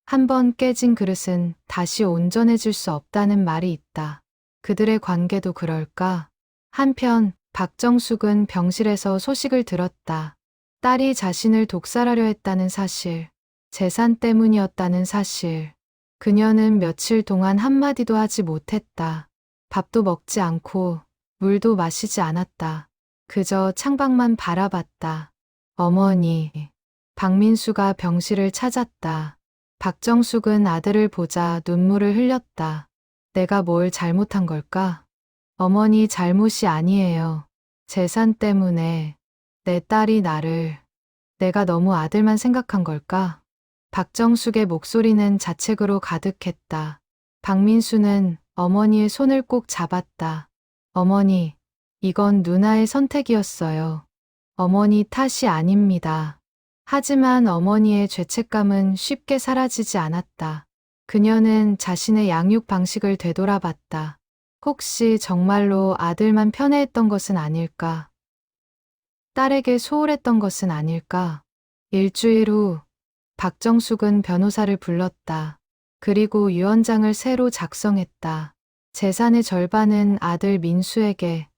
한번 깨진 그릇은 다시 온전해질 수 없다는 말이 있다. 그들의 관계도 그럴까? 한편 박정숙은 병실에서 소식을 들었다. 딸이 자신을 독살하려 했다는 사실, 재산 때문이었다는 사실. 그녀는 며칠 동안 한마디도 하지 못했다. 밥도 먹지 않고 물도 마시지 않았다. 그저 창밖만 바라봤다. 어머니. 박민수가 병실을 찾았다. 박정숙은 아들을 보자 눈물을 흘렸다. 내가 뭘 잘못한 걸까? 어머니 잘못이 아니에요. 재산 때문에 내 딸이 나를. 내가 너무 아들만 생각한 걸까? 박정숙의 목소리는 자책으로 가득했다. 박민수는 어머니의 손을 꼭 잡았다. 어머니, 이건 누나의 선택이었어요. 어머니 탓이 아닙니다. 하지만 어머니의 죄책감은 쉽게 사라지지 않았다. 그녀는 자신의 양육 방식을 되돌아봤다. 혹시 정말로 아들만 편애했던 것은 아닐까? 딸에게 소홀했던 것은 아닐까? 일주일 후 박정숙은 변호사를 불렀다. 그리고 유언장을 새로 작성했다. 재산의 절반은 아들 민수에게,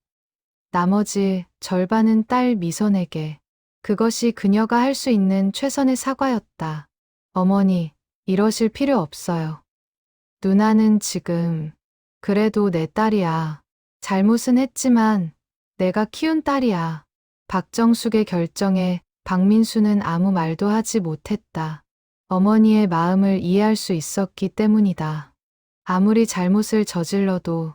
나머지 절반은 딸 미선에게. 그것이 그녀가 할 수 있는 최선의 사과였다. 어머니, 이러실 필요 없어요. 누나는 지금, 그래도 내 딸이야. 잘못은 했지만 내가 키운 딸이야. 박정숙의 결정에 박민수는 아무 말도 하지 못했다. 어머니의 마음을 이해할 수 있었기 때문이다. 아무리 잘못을 저질러도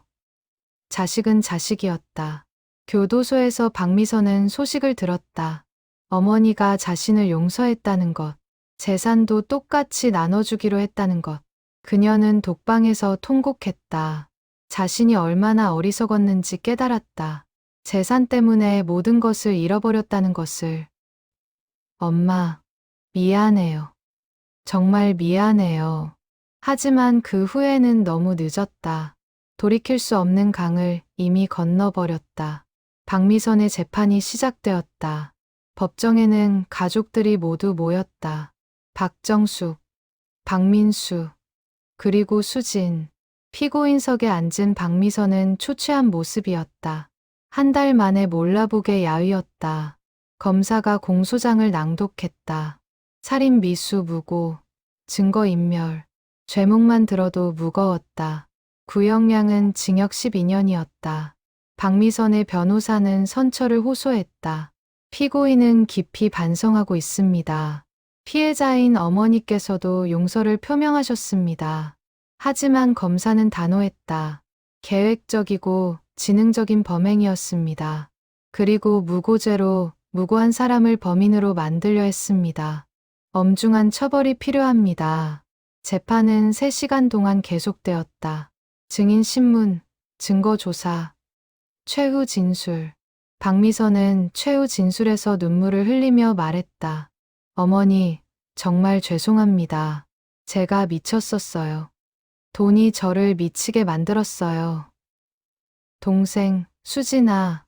자식은 자식이었다. 교도소에서 박미선은 소식을 들었다. 어머니가 자신을 용서했다는 것, 재산도 똑같이 나눠주기로 했다는 것. 그녀는 독방에서 통곡했다. 자신이 얼마나 어리석었는지 깨달았다. 재산 때문에 모든 것을 잃어버렸다는 것을. 엄마, 미안해요. 정말 미안해요. 하지만 그 후에는 너무 늦었다. 돌이킬 수 없는 강을 이미 건너버렸다. 박미선의 재판이 시작되었다. 법정에는 가족들이 모두 모였다. 박정숙, 박민수, 그리고 수진. 피고인석에 앉은 박미선은 초췌한 모습이었다. 한 달 만에 몰라보게 야위었다. 검사가 공소장을 낭독했다. 살인 미수 무고, 증거인멸, 죄목만 들어도 무거웠다. 구형량은 징역 12년이었다. 박미선의 변호사는 선처를 호소했다. 피고인은 깊이 반성하고 있습니다. 피해자인 어머니께서도 용서를 표명하셨습니다. 하지만 검사는 단호했다. 계획적이고 지능적인 범행이었습니다. 그리고 무고죄로 무고한 사람을 범인으로 만들려 했습니다. 엄중한 처벌이 필요합니다. 재판은 3시간 동안 계속되었다. 증인 신문, 증거 조사, 최후 진술. 박미선은 최후 진술에서 눈물을 흘리며 말했다. 어머니, 정말 죄송합니다. 제가 미쳤었어요. 돈이 저를 미치게 만들었어요. 동생, 수진아,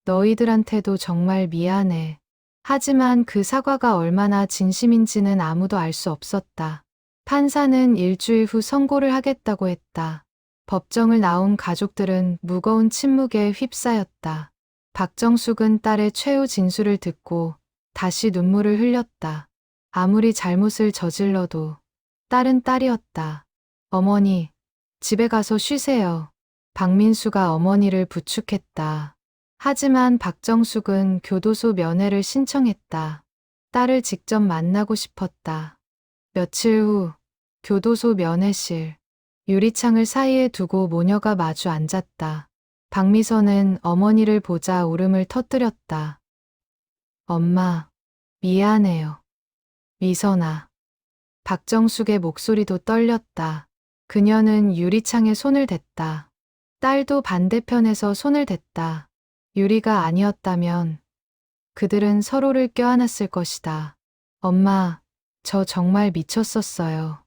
너희들한테도 정말 미안해. 하지만 그 사과가 얼마나 진심인지는 아무도 알 수 없었다. 판사는 일주일 후 선고를 하겠다고 했다. 법정을 나온 가족들은 무거운 침묵에 휩싸였다. 박정숙은 딸의 최후 진술을 듣고 다시 눈물을 흘렸다. 아무리 잘못을 저질러도 딸은 딸이었다. 어머니, 집에 가서 쉬세요. 박민수가 어머니를 부축했다. 하지만 박정숙은 교도소 면회를 신청했다. 딸을 직접 만나고 싶었다. 며칠 후 교도소 면회실. 유리창을 사이에 두고 모녀가 마주 앉았다. 박미선은 어머니를 보자 울음을 터뜨렸다. 엄마, 미안해요. 미선아. 박정숙의 목소리도 떨렸다. 그녀는 유리창에 손을 댔다. 딸도 반대편에서 손을 댔다. 유리가 아니었다면 그들은 서로를 껴안았을 것이다. 엄마, 저 정말 미쳤었어요.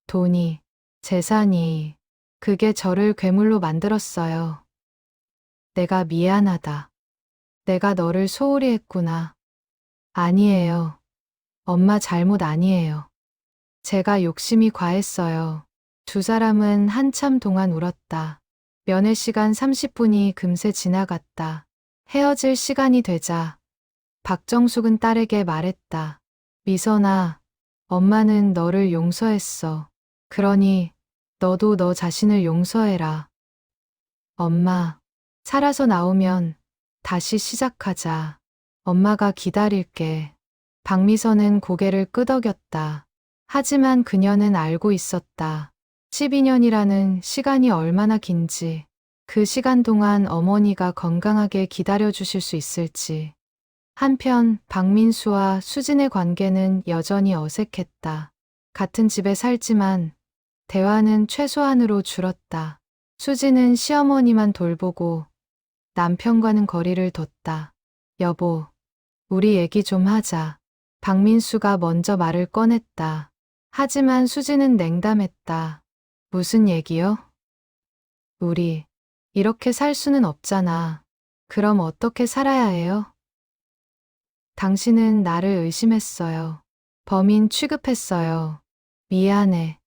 돈이, 재산이, 그게 저를 괴물로 만들었어요. 내가 미안하다. 내가 너를 소홀히 했구나. 아니에요. 엄마 잘못 아니에요. 제가 욕심이 과했어요. 두 사람은 한참 동안 울었다. 면회 시간 30분이 금세 지나갔다. 헤어질 시간이 되자 박정숙은 딸에게 말했다. 미선아, 엄마는 너를 용서했어. 그러니 너도 너 자신을 용서해라. 엄마, 살아서 나오면 다시 시작하자. 엄마가 기다릴게. 박미선은 고개를 끄덕였다. 하지만 그녀는 알고 있었다. 12년이라는 시간이 얼마나 긴지, 그 시간 동안 어머니가 건강하게 기다려주실 수 있을지. 한편 박민수와 수진의 관계는 여전히 어색했다. 같은 집에 살지만 대화는 최소한으로 줄었다. 수진은 시어머니만 돌보고 남편과는 거리를 뒀다. 여보, 우리 얘기 좀 하자. 박민수가 먼저 말을 꺼냈다. 하지만 수진은 냉담했다. 무슨 얘기요? 우리 이렇게 살 수는 없잖아. 그럼 어떻게 살아야 해요? 당신은 나를 의심했어요. 범인 취급했어요. 미안해.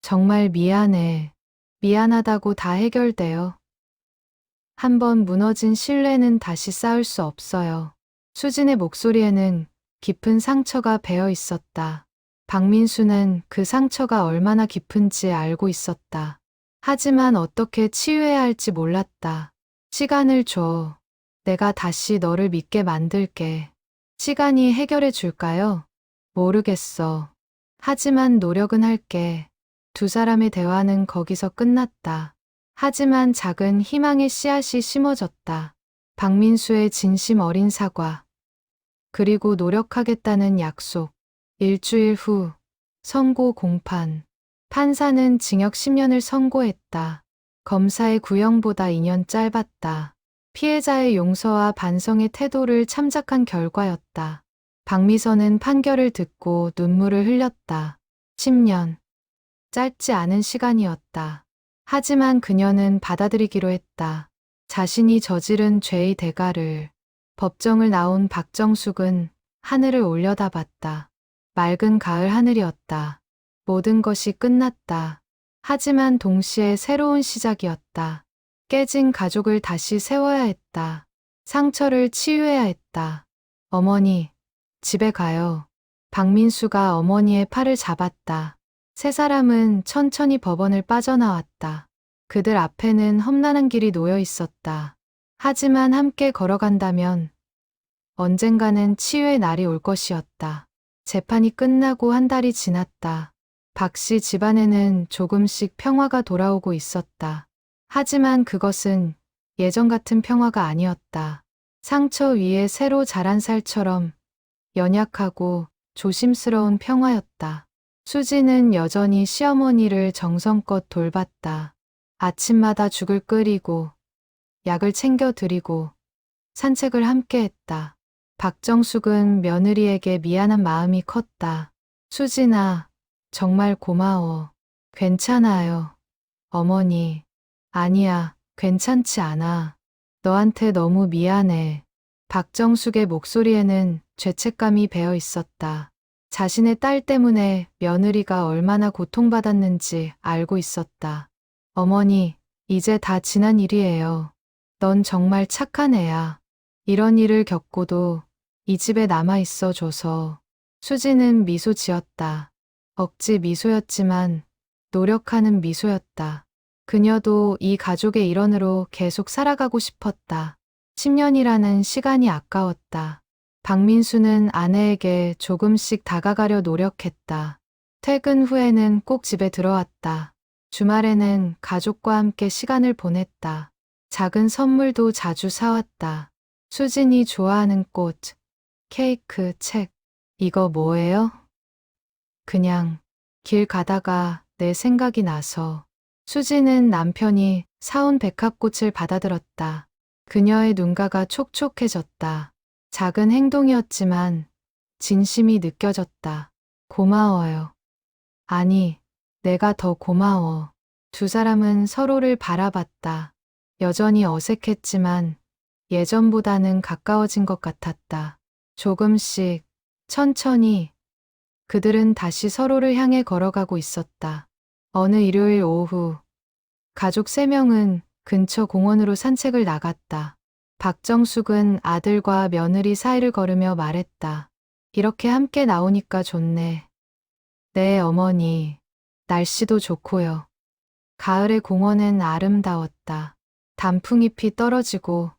정말 미안해. 미안하다고 다 해결돼요. 한번 무너진 신뢰는 다시 쌓을 수 없어요. 수진의 목소리에는 깊은 상처가 배어 있었다. 박민수는 그 상처가 얼마나 깊은지 알고 있었다. 하지만 어떻게 치유해야 할지 몰랐다. 시간을 줘. 내가 다시 너를 믿게 만들게. 시간이 해결해 줄까요? 모르겠어. 하지만 노력은 할게. 두 사람의 대화는 거기서 끝났다. 하지만 작은 희망의 씨앗이 심어졌다. 박민수의 진심 어린 사과. 그리고 노력하겠다는 약속. 일주일 후 선고 공판. 판사는 징역 10년을 선고했다. 검사의 구형보다 2년 짧았다. 피해자의 용서와 반성의 태도를 참작한 결과였다. 박미선은 판결을 듣고 눈물을 흘렸다. 10년. 짧지 않은 시간이었다. 하지만 그녀는 받아들이기로 했다. 자신이 저지른 죄의 대가를. 법정을 나온 박정숙은 하늘을 올려다봤다. 맑은 가을 하늘이었다. 모든 것이 끝났다. 하지만 동시에 새로운 시작이었다. 깨진 가족을 다시 세워야 했다. 상처를 치유해야 했다. 어머니, 집에 가요. 박민수가 어머니의 팔을 잡았다. 세 사람은 천천히 법원을 빠져나왔다. 그들 앞에는 험난한 길이 놓여 있었다. 하지만 함께 걸어간다면 언젠가는 치유의 날이 올 것이었다. 재판이 끝나고 한 달이 지났다. 박씨 집안에는 조금씩 평화가 돌아오고 있었다. 하지만 그것은 예전 같은 평화가 아니었다. 상처 위에 새로 자란 살처럼 연약하고 조심스러운 평화였다. 수지는 여전히 시어머니를 정성껏 돌봤다. 아침마다 죽을 끓이고 약을 챙겨 드리고 산책을 함께 했다. 박정숙은 며느리에게 미안한 마음이 컸다. 수진아, 정말 고마워. 괜찮아요. 어머니. 아니야, 괜찮지 않아. 너한테 너무 미안해. 박정숙의 목소리에는 죄책감이 배어 있었다. 자신의 딸 때문에 며느리가 얼마나 고통받았는지 알고 있었다. 어머니, 이제 다 지난 일이에요. 넌 정말 착한 애야. 이런 일을 겪고도 이 집에 남아 있어 줘서. 수지는 미소 지었다. 억지 미소였지만 노력하는 미소였다. 그녀도 이 가족의 일원으로 계속 살아가고 싶었다. 10년이라는 시간이 아까웠다. 박민수는 아내에게 조금씩 다가가려 노력했다. 퇴근 후에는 꼭 집에 들어왔다. 주말에는 가족과 함께 시간을 보냈다. 작은 선물도 자주 사왔다. 수진이 좋아하는 꽃, 케이크, 책. 이거 뭐예요? 그냥 길 가다가 내 생각이 나서. 수지는 남편이 사온 백합꽃을 받아들었다. 그녀의 눈가가 촉촉해졌다. 작은 행동이었지만 진심이 느껴졌다. 고마워요. 아니, 내가 더 고마워. 두 사람은 서로를 바라봤다. 여전히 어색했지만 예전보다는 가까워진 것 같았다. 조금씩, 천천히 그들은 다시 서로를 향해 걸어가고 있었다. 어느 일요일 오후, 가족 3명은 근처 공원으로 산책을 나갔다. 박정숙은 아들과 며느리 사이를 걸으며 말했다. 이렇게 함께 나오니까 좋네. 네, 어머니. 날씨도 좋고요. 가을의 공원은 아름다웠다. 단풍잎이 떨어지고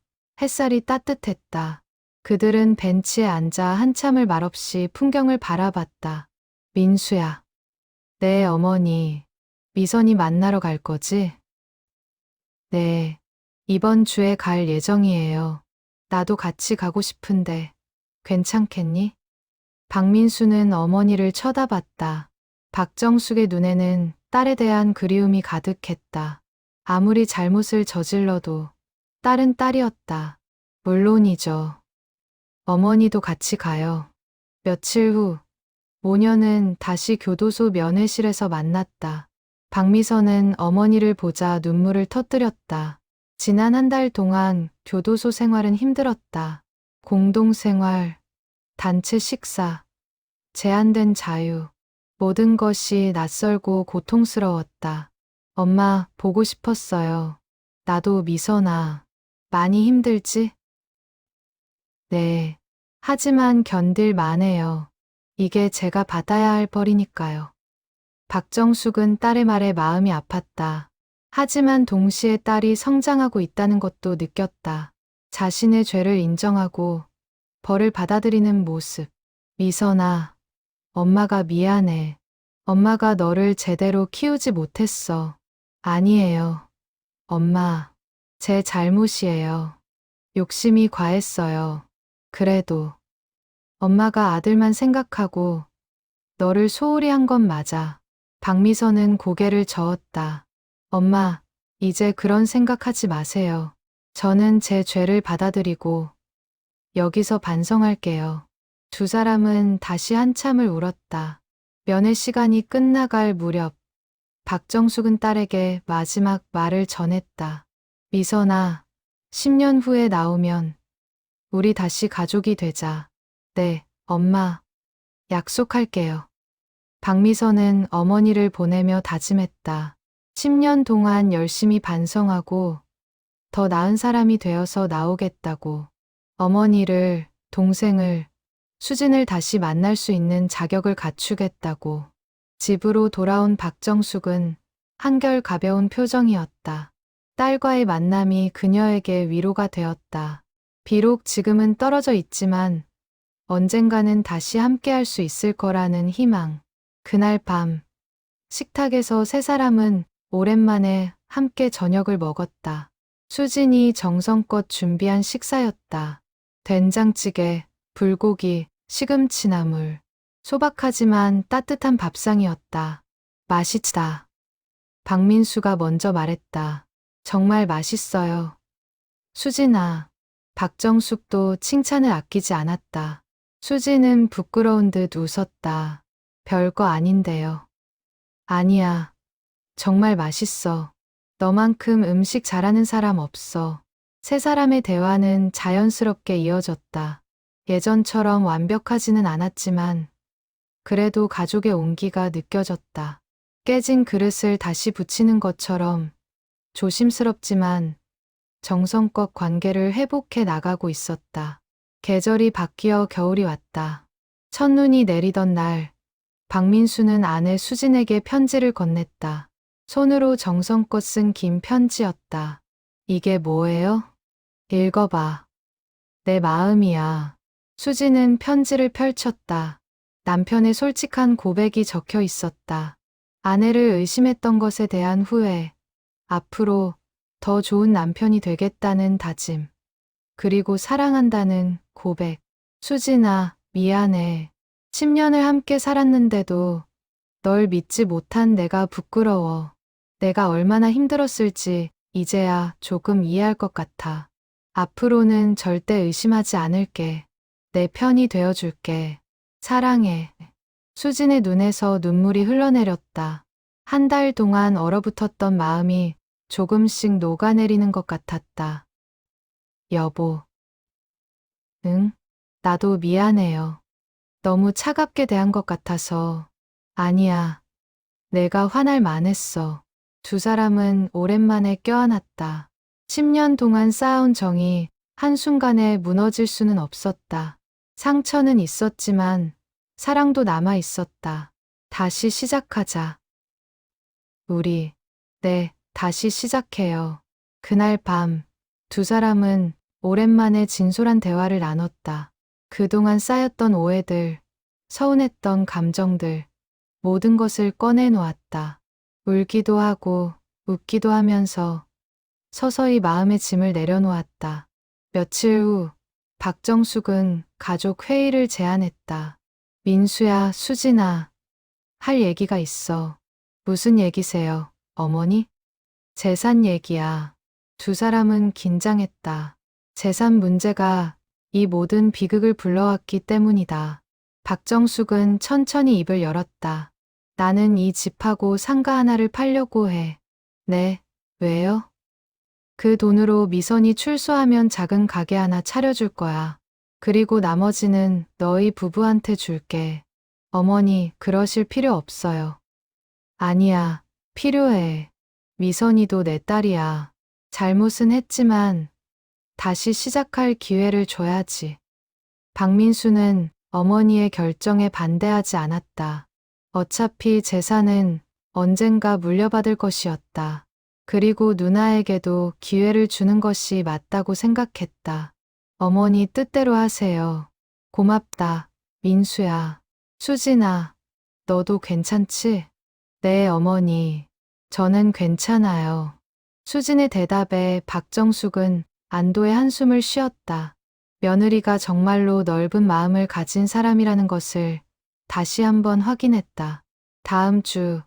햇살이 따뜻했다. 그들은 벤치에 앉아 한참을 말없이 풍경을 바라봤다. 민수야. 네, 어머니. 미선이 만나러 갈 거지? 네. 이번 주에 갈 예정이에요. 나도 같이 가고 싶은데 괜찮겠니? 박민수는 어머니를 쳐다봤다. 박정숙의 눈에는 딸에 대한 그리움이 가득했다. 아무리 잘못을 저질러도 딸은 딸이었다. 물론이죠. 어머니도 같이 가요. 며칠 후, 모녀는 다시 교도소 면회실에서 만났다. 박미선은 어머니를 보자 눈물을 터뜨렸다. 지난 한 달 동안 교도소 생활은 힘들었다. 공동생활, 단체 식사, 제한된 자유, 모든 것이 낯설고 고통스러웠다. 엄마, 보고 싶었어요. 나도 미선아. 많이 힘들지? 네. 하지만 견딜만 해요. 이게 제가 받아야 할 벌이니까요. 박정숙은 딸의 말에 마음이 아팠다. 하지만 동시에 딸이 성장하고 있다는 것도 느꼈다. 자신의 죄를 인정하고 벌을 받아들이는 모습. 미선아, 엄마가 미안해. 엄마가 너를 제대로 키우지 못했어. 아니에요. 엄마, 제 잘못이에요. 욕심이 과했어요. 그래도 엄마가 아들만 생각하고 너를 소홀히 한 건 맞아. 박미선은 고개를 저었다. 엄마, 이제 그런 생각하지 마세요. 저는 제 죄를 받아들이고 여기서 반성할게요. 두 사람은 다시 한참을 울었다. 면회 시간이 끝나갈 무렵 박정숙은 딸에게 마지막 말을 전했다. 미선아, 10년 후에 나오면 우리 다시 가족이 되자. 네, 엄마. 약속할게요. 박미선은 어머니를 보내며 다짐했다. 10년 동안 열심히 반성하고 더 나은 사람이 되어서 나오겠다고. 어머니를, 동생을, 수진을 다시 만날 수 있는 자격을 갖추겠다고. 집으로 돌아온 박정숙은 한결 가벼운 표정이었다. 딸과의 만남이 그녀에게 위로가 되었다. 비록 지금은 떨어져 있지만 언젠가는 다시 함께할 수 있을 거라는 희망. 그날 밤 식탁에서 세 사람은 오랜만에 함께 저녁을 먹었다. 수진이 정성껏 준비한 식사였다. 된장찌개, 불고기, 시금치나물. 소박하지만 따뜻한 밥상이었다. 맛있다. 박민수가 먼저 말했다. 정말 맛있어요. 수진아. 박정숙도 칭찬을 아끼지 않았다. 수진은 부끄러운 듯 웃었다. 별거 아닌데요. 아니야. 정말 맛있어. 너만큼 음식 잘하는 사람 없어. 세 사람의 대화는 자연스럽게 이어졌다. 예전처럼 완벽하지는 않았지만 그래도 가족의 온기가 느껴졌다. 깨진 그릇을 다시 붙이는 것처럼 조심스럽지만 정성껏 관계를 회복해 나가고 있었다. 계절이 바뀌어 겨울이 왔다. 첫눈이 내리던 날, 박민수는 아내 수진에게 편지를 건넸다. 손으로 정성껏 쓴 긴 편지였다. 이게 뭐예요? 읽어봐. 내 마음이야. 수진은 편지를 펼쳤다. 남편의 솔직한 고백이 적혀 있었다. 아내를 의심했던 것에 대한 후회, 앞으로 더 좋은 남편이 되겠다는 다짐, 그리고 사랑한다는 고백. 수진아, 미안해. 10년을 함께 살았는데도 널 믿지 못한 내가 부끄러워. 내가 얼마나 힘들었을지 이제야 조금 이해할 것 같아. 앞으로는 절대 의심하지 않을게. 내 편이 되어줄게. 사랑해. 수진의 눈에서 눈물이 흘러내렸다. 한 달 동안 얼어붙었던 마음이 조금씩 녹아내리는 것 같았다. 여보. 응? 나도 미안해요. 너무 차갑게 대한 것 같아서. 아니야. 내가 화날 만했어. 두 사람은 오랜만에 껴안았다. 10년 동안 쌓아온 정이 한순간에 무너질 수는 없었다. 상처는 있었지만 사랑도 남아 있었다. 다시 시작하자. 우리, 네, 다시 시작해요. 그날 밤, 두 사람은 오랜만에 진솔한 대화를 나눴다. 그동안 쌓였던 오해들, 서운했던 감정들, 모든 것을 꺼내놓았다. 울기도 하고, 웃기도 하면서 서서히 마음의 짐을 내려놓았다. 며칠 후, 박정숙은 가족 회의를 제안했다. 민수야, 수진아, 할 얘기가 있어. 무슨 얘기세요, 어머니? 재산 얘기야. 두 사람은 긴장했다. 재산 문제가 이 모든 비극을 불러왔기 때문이다. 박정숙은 천천히 입을 열었다. 나는 이 집하고 상가 하나를 팔려고 해. 네, 왜요? 그 돈으로 미선이 출소하면 작은 가게 하나 차려줄 거야. 그리고 나머지는 너희 부부한테 줄게. 어머니, 그러실 필요 없어요. 아니야, 필요해. 미선이도 내 딸이야. 잘못은 했지만 다시 시작할 기회를 줘야지. 박민수는 어머니의 결정에 반대하지 않았다. 어차피 재산은 언젠가 물려받을 것이었다. 그리고 누나에게도 기회를 주는 것이 맞다고 생각했다. 어머니 뜻대로 하세요. 고맙다, 민수야. 수진아, 너도 괜찮지? 네, 어머니. 저는 괜찮아요. 수진의 대답에 박정숙은 안도의 한숨을 쉬었다. 며느리가 정말로 넓은 마음을 가진 사람이라는 것을 다시 한번 확인했다. 다음 주,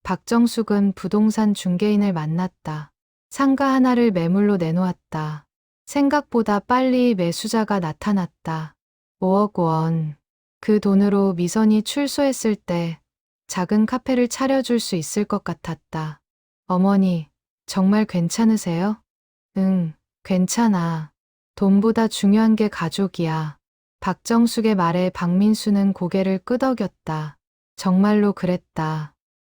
박정숙은 부동산 중개인을 만났다. 상가 하나를 매물로 내놓았다. 생각보다 빨리 매수자가 나타났다. 5억 원. 그 돈으로 미선이 출소했을 때 작은 카페를 차려줄 수 있을 것 같았다. 어머니, 정말 괜찮으세요? 응, 괜찮아. 돈보다 중요한 게 가족이야. 박정숙의 말에 박민수는 고개를 끄덕였다. 정말로 그랬다.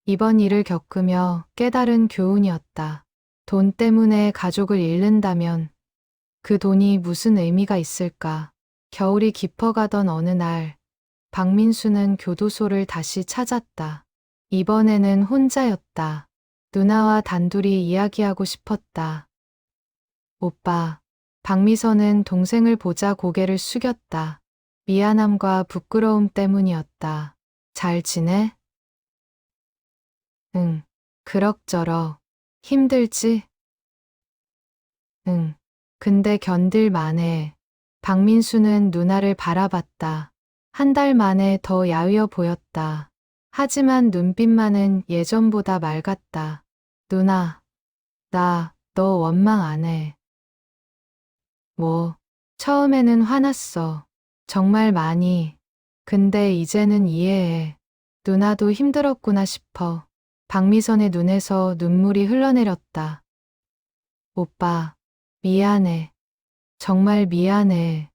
이번 일을 겪으며 깨달은 교훈이었다. 돈 때문에 가족을 잃는다면 그 돈이 무슨 의미가 있을까? 겨울이 깊어가던 어느 날, 박민수는 교도소를 다시 찾았다. 이번에는 혼자였다. 누나와 단둘이 이야기하고 싶었다. 오빠. 박미선은 동생을 보자 고개를 숙였다. 미안함과 부끄러움 때문이었다. 잘 지내? 응. 그럭저럭. 힘들지? 응. 근데 견딜 만해. 박민수는 누나를 바라봤다. 한 달 만에 더 야위어 보였다. 하지만 눈빛만은 예전보다 맑았다. 누나, 너 원망 안 해. 뭐, 처음에는 화났어. 정말 많이. 근데 이제는 이해해. 누나도 힘들었구나 싶어. 박미선의 눈에서 눈물이 흘러내렸다. 오빠, 미안해. 정말 미안해.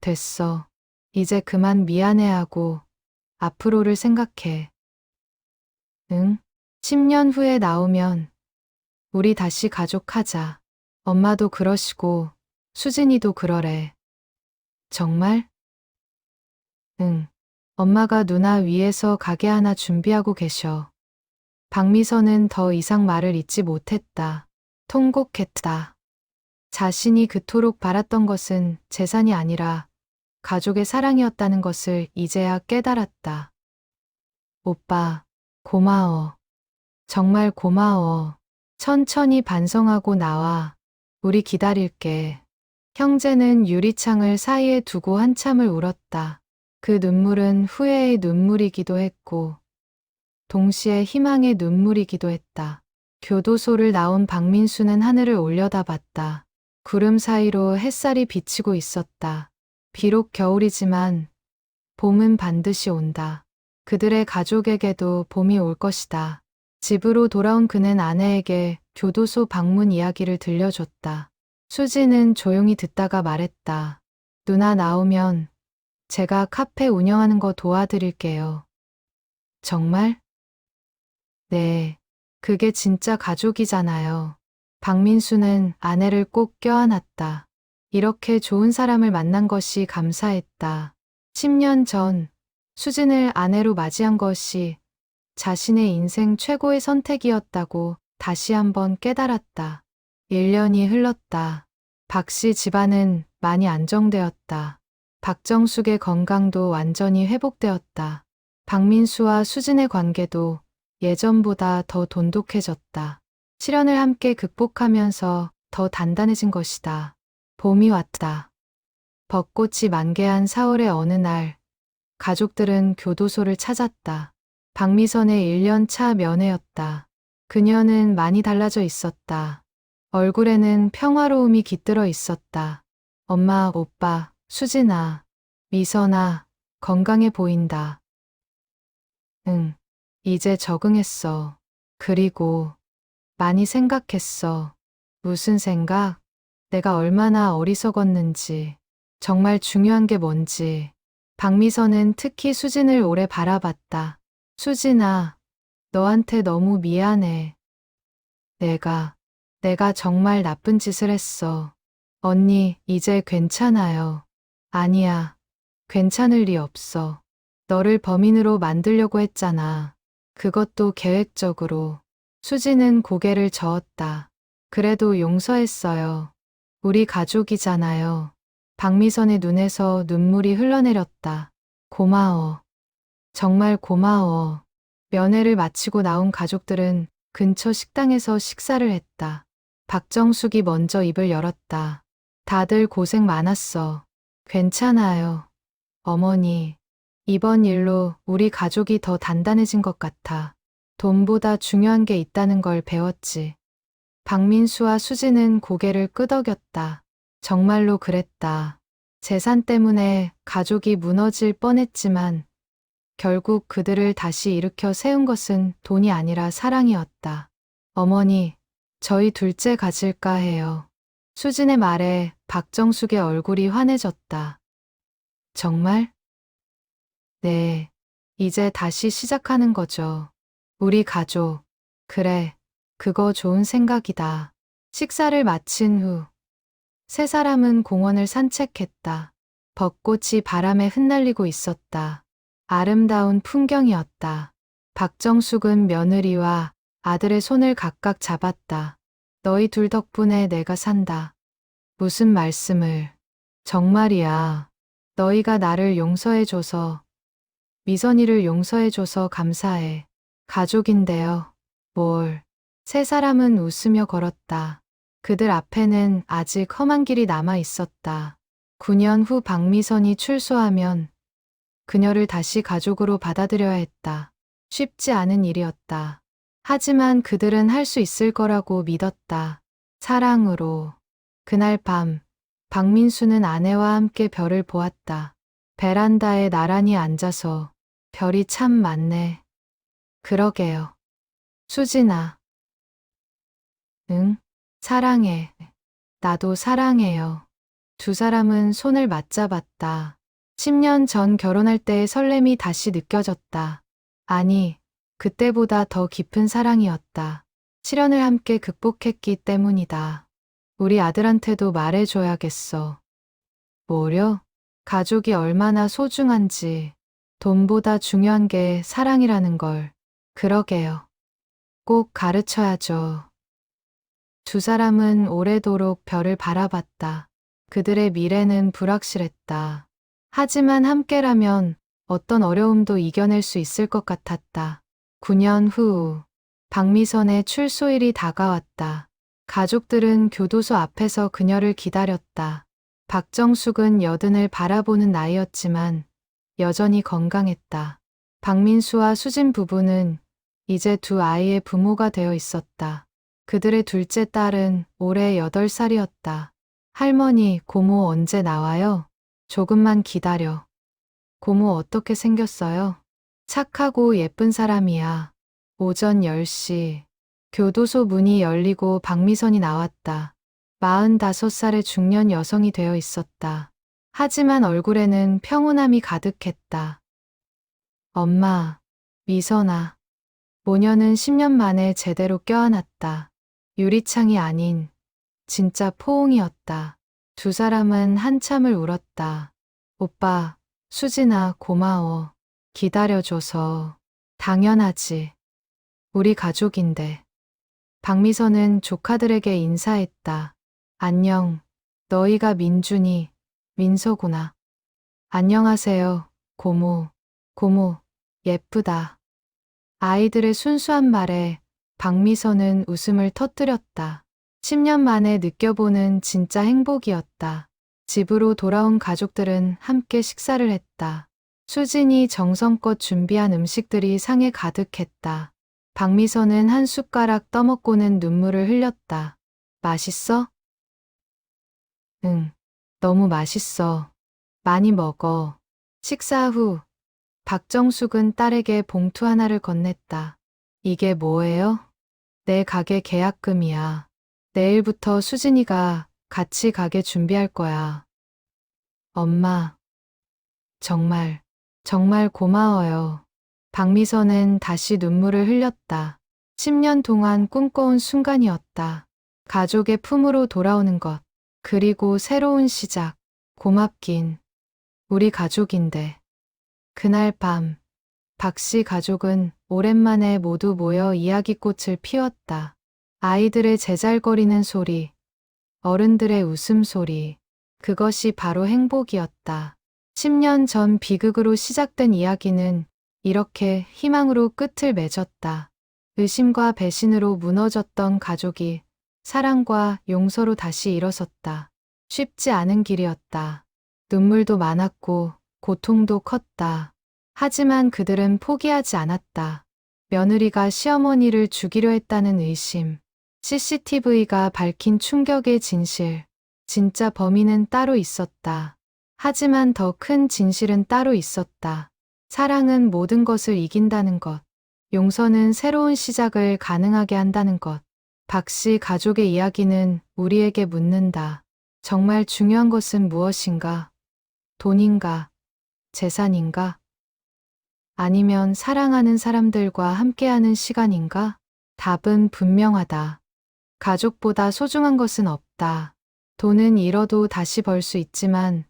됐어. 이제 그만 미안해하고 앞으로를 생각해. 응? 10년 후에 나오면 우리 다시 가족하자. 엄마도 그러시고 수진이도 그러래. 정말? 응. 엄마가 누나 위해서 가게 하나 준비하고 계셔. 박미선은 더 이상 말을 잇지 못했다. 통곡했다. 자신이 그토록 바랐던 것은 재산이 아니라 가족의 사랑이었다는 것을 이제야 깨달았다. 오빠, 고마워. 정말 고마워. 천천히 반성하고 나와. 우리 기다릴게. 형제는 유리창을 사이에 두고 한참을 울었다. 그 눈물은 후회의 눈물이기도 했고, 동시에 희망의 눈물이기도 했다. 교도소를 나온 박민수는 하늘을 올려다봤다. 구름 사이로 햇살이 비치고 있었다. 비록 겨울이지만 봄은 반드시 온다. 그들의 가족에게도 봄이 올 것이다. 집으로 돌아온 그는 아내에게 교도소 방문 이야기를 들려줬다. 수지는 조용히 듣다가 말했다. 누나 나오면 제가 카페 운영하는 거 도와드릴게요. 정말? 네. 그게 진짜 가족이잖아요. 박민수는 아내를 꼭 껴안았다. 이렇게 좋은 사람을 만난 것이 감사했다. 10년 전 수진을 아내로 맞이한 것이 자신의 인생 최고의 선택이었다고 다시 한번 깨달았다. 1년이 흘렀다. 박씨 집안은 많이 안정되었다. 박정숙의 건강도 완전히 회복되었다. 박민수와 수진의 관계도 예전보다 더 돈독해졌다. 시련을 함께 극복하면서 더 단단해진 것이다. 봄이 왔다. 벚꽃이 만개한 4월의 어느 날, 가족들은 교도소를 찾았다. 박미선의 1년 차 면회였다. 그녀는 많이 달라져 있었다. 얼굴에는 평화로움이 깃들어 있었다. 엄마, 오빠, 수진아, 미선아, 건강해 보인다. 응, 이제 적응했어. 그리고 많이 생각했어. 무슨 생각? 내가 얼마나 어리석었는지, 정말 중요한 게 뭔지. 박미선은 특히 수진을 오래 바라봤다. 수진아, 너한테 너무 미안해. 내가 정말 나쁜 짓을 했어. 언니, 이제 괜찮아요. 아니야, 괜찮을 리 없어. 너를 범인으로 만들려고 했잖아. 그것도 계획적으로. 수지는 고개를 저었다. 그래도 용서했어요. 우리 가족이잖아요. 박미선의 눈에서 눈물이 흘러내렸다. 고마워. 정말 고마워. 면회를 마치고 나온 가족들은 근처 식당에서 식사를 했다. 박정숙이 먼저 입을 열었다. 다들 고생 많았어. 괜찮아요. 어머니, 이번 일로 우리 가족이 더 단단해진 것 같아. 돈보다 중요한 게 있다는 걸 배웠지. 박민수와 수지는 고개를 끄덕였다. 정말로 그랬다. 재산 때문에 가족이 무너질 뻔했지만 결국 그들을 다시 일으켜 세운 것은 돈이 아니라 사랑이었다. 어머니, 저희 둘째 가질까 해요. 수진의 말에 박정숙의 얼굴이 환해졌다. 정말? 네. 이제 다시 시작하는 거죠. 우리 가족. 그래. 그거 좋은 생각이다. 식사를 마친 후, 세 사람은 공원을 산책했다. 벚꽃이 바람에 흩날리고 있었다. 아름다운 풍경이었다. 박정숙은 며느리와 아들의 손을 각각 잡았다. 너희 둘 덕분에 내가 산다. 무슨 말씀을. 정말이야. 너희가 나를 용서해줘서, 미선이를 용서해줘서 감사해. 가족인데요. 뭘. 세 사람은 웃으며 걸었다. 그들 앞에는 아직 험한 길이 남아 있었다. 9년 후 박미선이 출소하면 그녀를 다시 가족으로 받아들여야 했다. 쉽지 않은 일이었다. 하지만 그들은 할 수 있을 거라고 믿었다. 사랑으로. 그날 밤, 박민수는 아내와 함께 별을 보았다. 베란다에 나란히 앉아서 별이 참 많네. 그러게요. 수진아. 응? 사랑해. 나도 사랑해요. 두 사람은 손을 맞잡았다. 10년 전 결혼할 때의 설렘이 다시 느껴졌다. 아니, 그때보다 더 깊은 사랑이었다. 시련을 함께 극복했기 때문이다. 우리 아들한테도 말해줘야겠어. 뭐려? 가족이 얼마나 소중한지, 돈보다 중요한 게 사랑이라는 걸. 그러게요. 꼭 가르쳐야죠. 두 사람은 오래도록 별을 바라봤다. 그들의 미래는 불확실했다. 하지만 함께라면 어떤 어려움도 이겨낼 수 있을 것 같았다. 9년 후, 박미선의 출소일이 다가왔다. 가족들은 교도소 앞에서 그녀를 기다렸다. 박정숙은 여든을 바라보는 나이였지만 여전히 건강했다. 박민수와 수진 부부는 이제 두 아이의 부모가 되어 있었다. 그들의 둘째 딸은 올해 8살이었다. 할머니, 고모 언제 나와요? 조금만 기다려. 고모 어떻게 생겼어요? 착하고 예쁜 사람이야. 오전 10시. 교도소 문이 열리고 박미선이 나왔다. 45살의 중년 여성이 되어 있었다. 하지만 얼굴에는 평온함이 가득했다. 엄마, 미선아. 모녀는 10년 만에 제대로 껴안았다. 유리창이 아닌 진짜 포옹이었다. 두 사람은 한참을 울었다. 오빠, 수진아, 고마워. 기다려줘서. 당연하지. 우리 가족인데. 박미선은 조카들에게 인사했다. 안녕. 너희가 민준이, 민서구나. 안녕하세요, 고모. 고모, 예쁘다. 아이들의 순수한 말에 박미선은 웃음을 터뜨렸다. 10년 만에 느껴보는 진짜 행복이었다. 집으로 돌아온 가족들은 함께 식사를 했다. 수진이 정성껏 준비한 음식들이 상에 가득했다. 박미선은 한 숟가락 떠먹고는 눈물을 흘렸다. 맛있어? 응, 너무 맛있어. 많이 먹어. 식사 후, 박정숙은 딸에게 봉투 하나를 건넸다. 이게 뭐예요? 내 가게 계약금이야. 내일부터 수진이가 같이 가게 준비할 거야. 엄마, 정말, 정말 고마워요. 박미선은 다시 눈물을 흘렸다. 10년 동안 꿈꿔온 순간이었다. 가족의 품으로 돌아오는 것, 그리고 새로운 시작. 고맙긴. 우리 가족인데. 그날 밤, 박씨 가족은 오랜만에 모두 모여 이야기꽃을 피웠다. 아이들의 제잘거리는 소리, 어른들의 웃음소리, 그것이 바로 행복이었다. 10년 전 비극으로 시작된 이야기는 이렇게 희망으로 끝을 맺었다. 의심과 배신으로 무너졌던 가족이 사랑과 용서로 다시 일어섰다. 쉽지 않은 길이었다. 눈물도 많았고 고통도 컸다. 하지만 그들은 포기하지 않았다. 며느리가 시어머니를 죽이려 했다는 의심, CCTV가 밝힌 충격의 진실, 진짜 범인은 따로 있었다. 하지만 더 큰 진실은 따로 있었다. 사랑은 모든 것을 이긴다는 것, 용서는 새로운 시작을 가능하게 한다는 것. 박씨 가족의 이야기는 우리에게 묻는다. 정말 중요한 것은 무엇인가? 돈인가? 재산인가? 아니면 사랑하는 사람들과 함께하는 시간인가? 답은 분명하다. 가족보다 소중한 것은 없다. 돈은 잃어도 다시 벌 수 있지만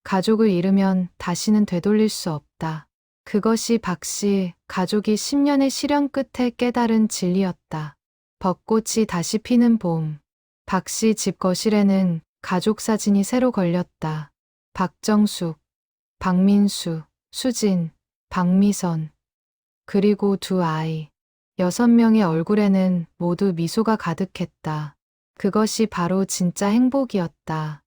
가족을 잃으면 다시는 되돌릴 수 없다. 그것이 박씨 가족이 10년의 시련 끝에 깨달은 진리였다. 벚꽃이 다시 피는 봄. 박씨 집 거실에는 가족 사진이 새로 걸렸다. 박정숙, 박민수, 수진, 박미선, 그리고 두 아이. 6명의 얼굴에는 모두 미소가 가득했다. 그것이 바로 진짜 행복이었다.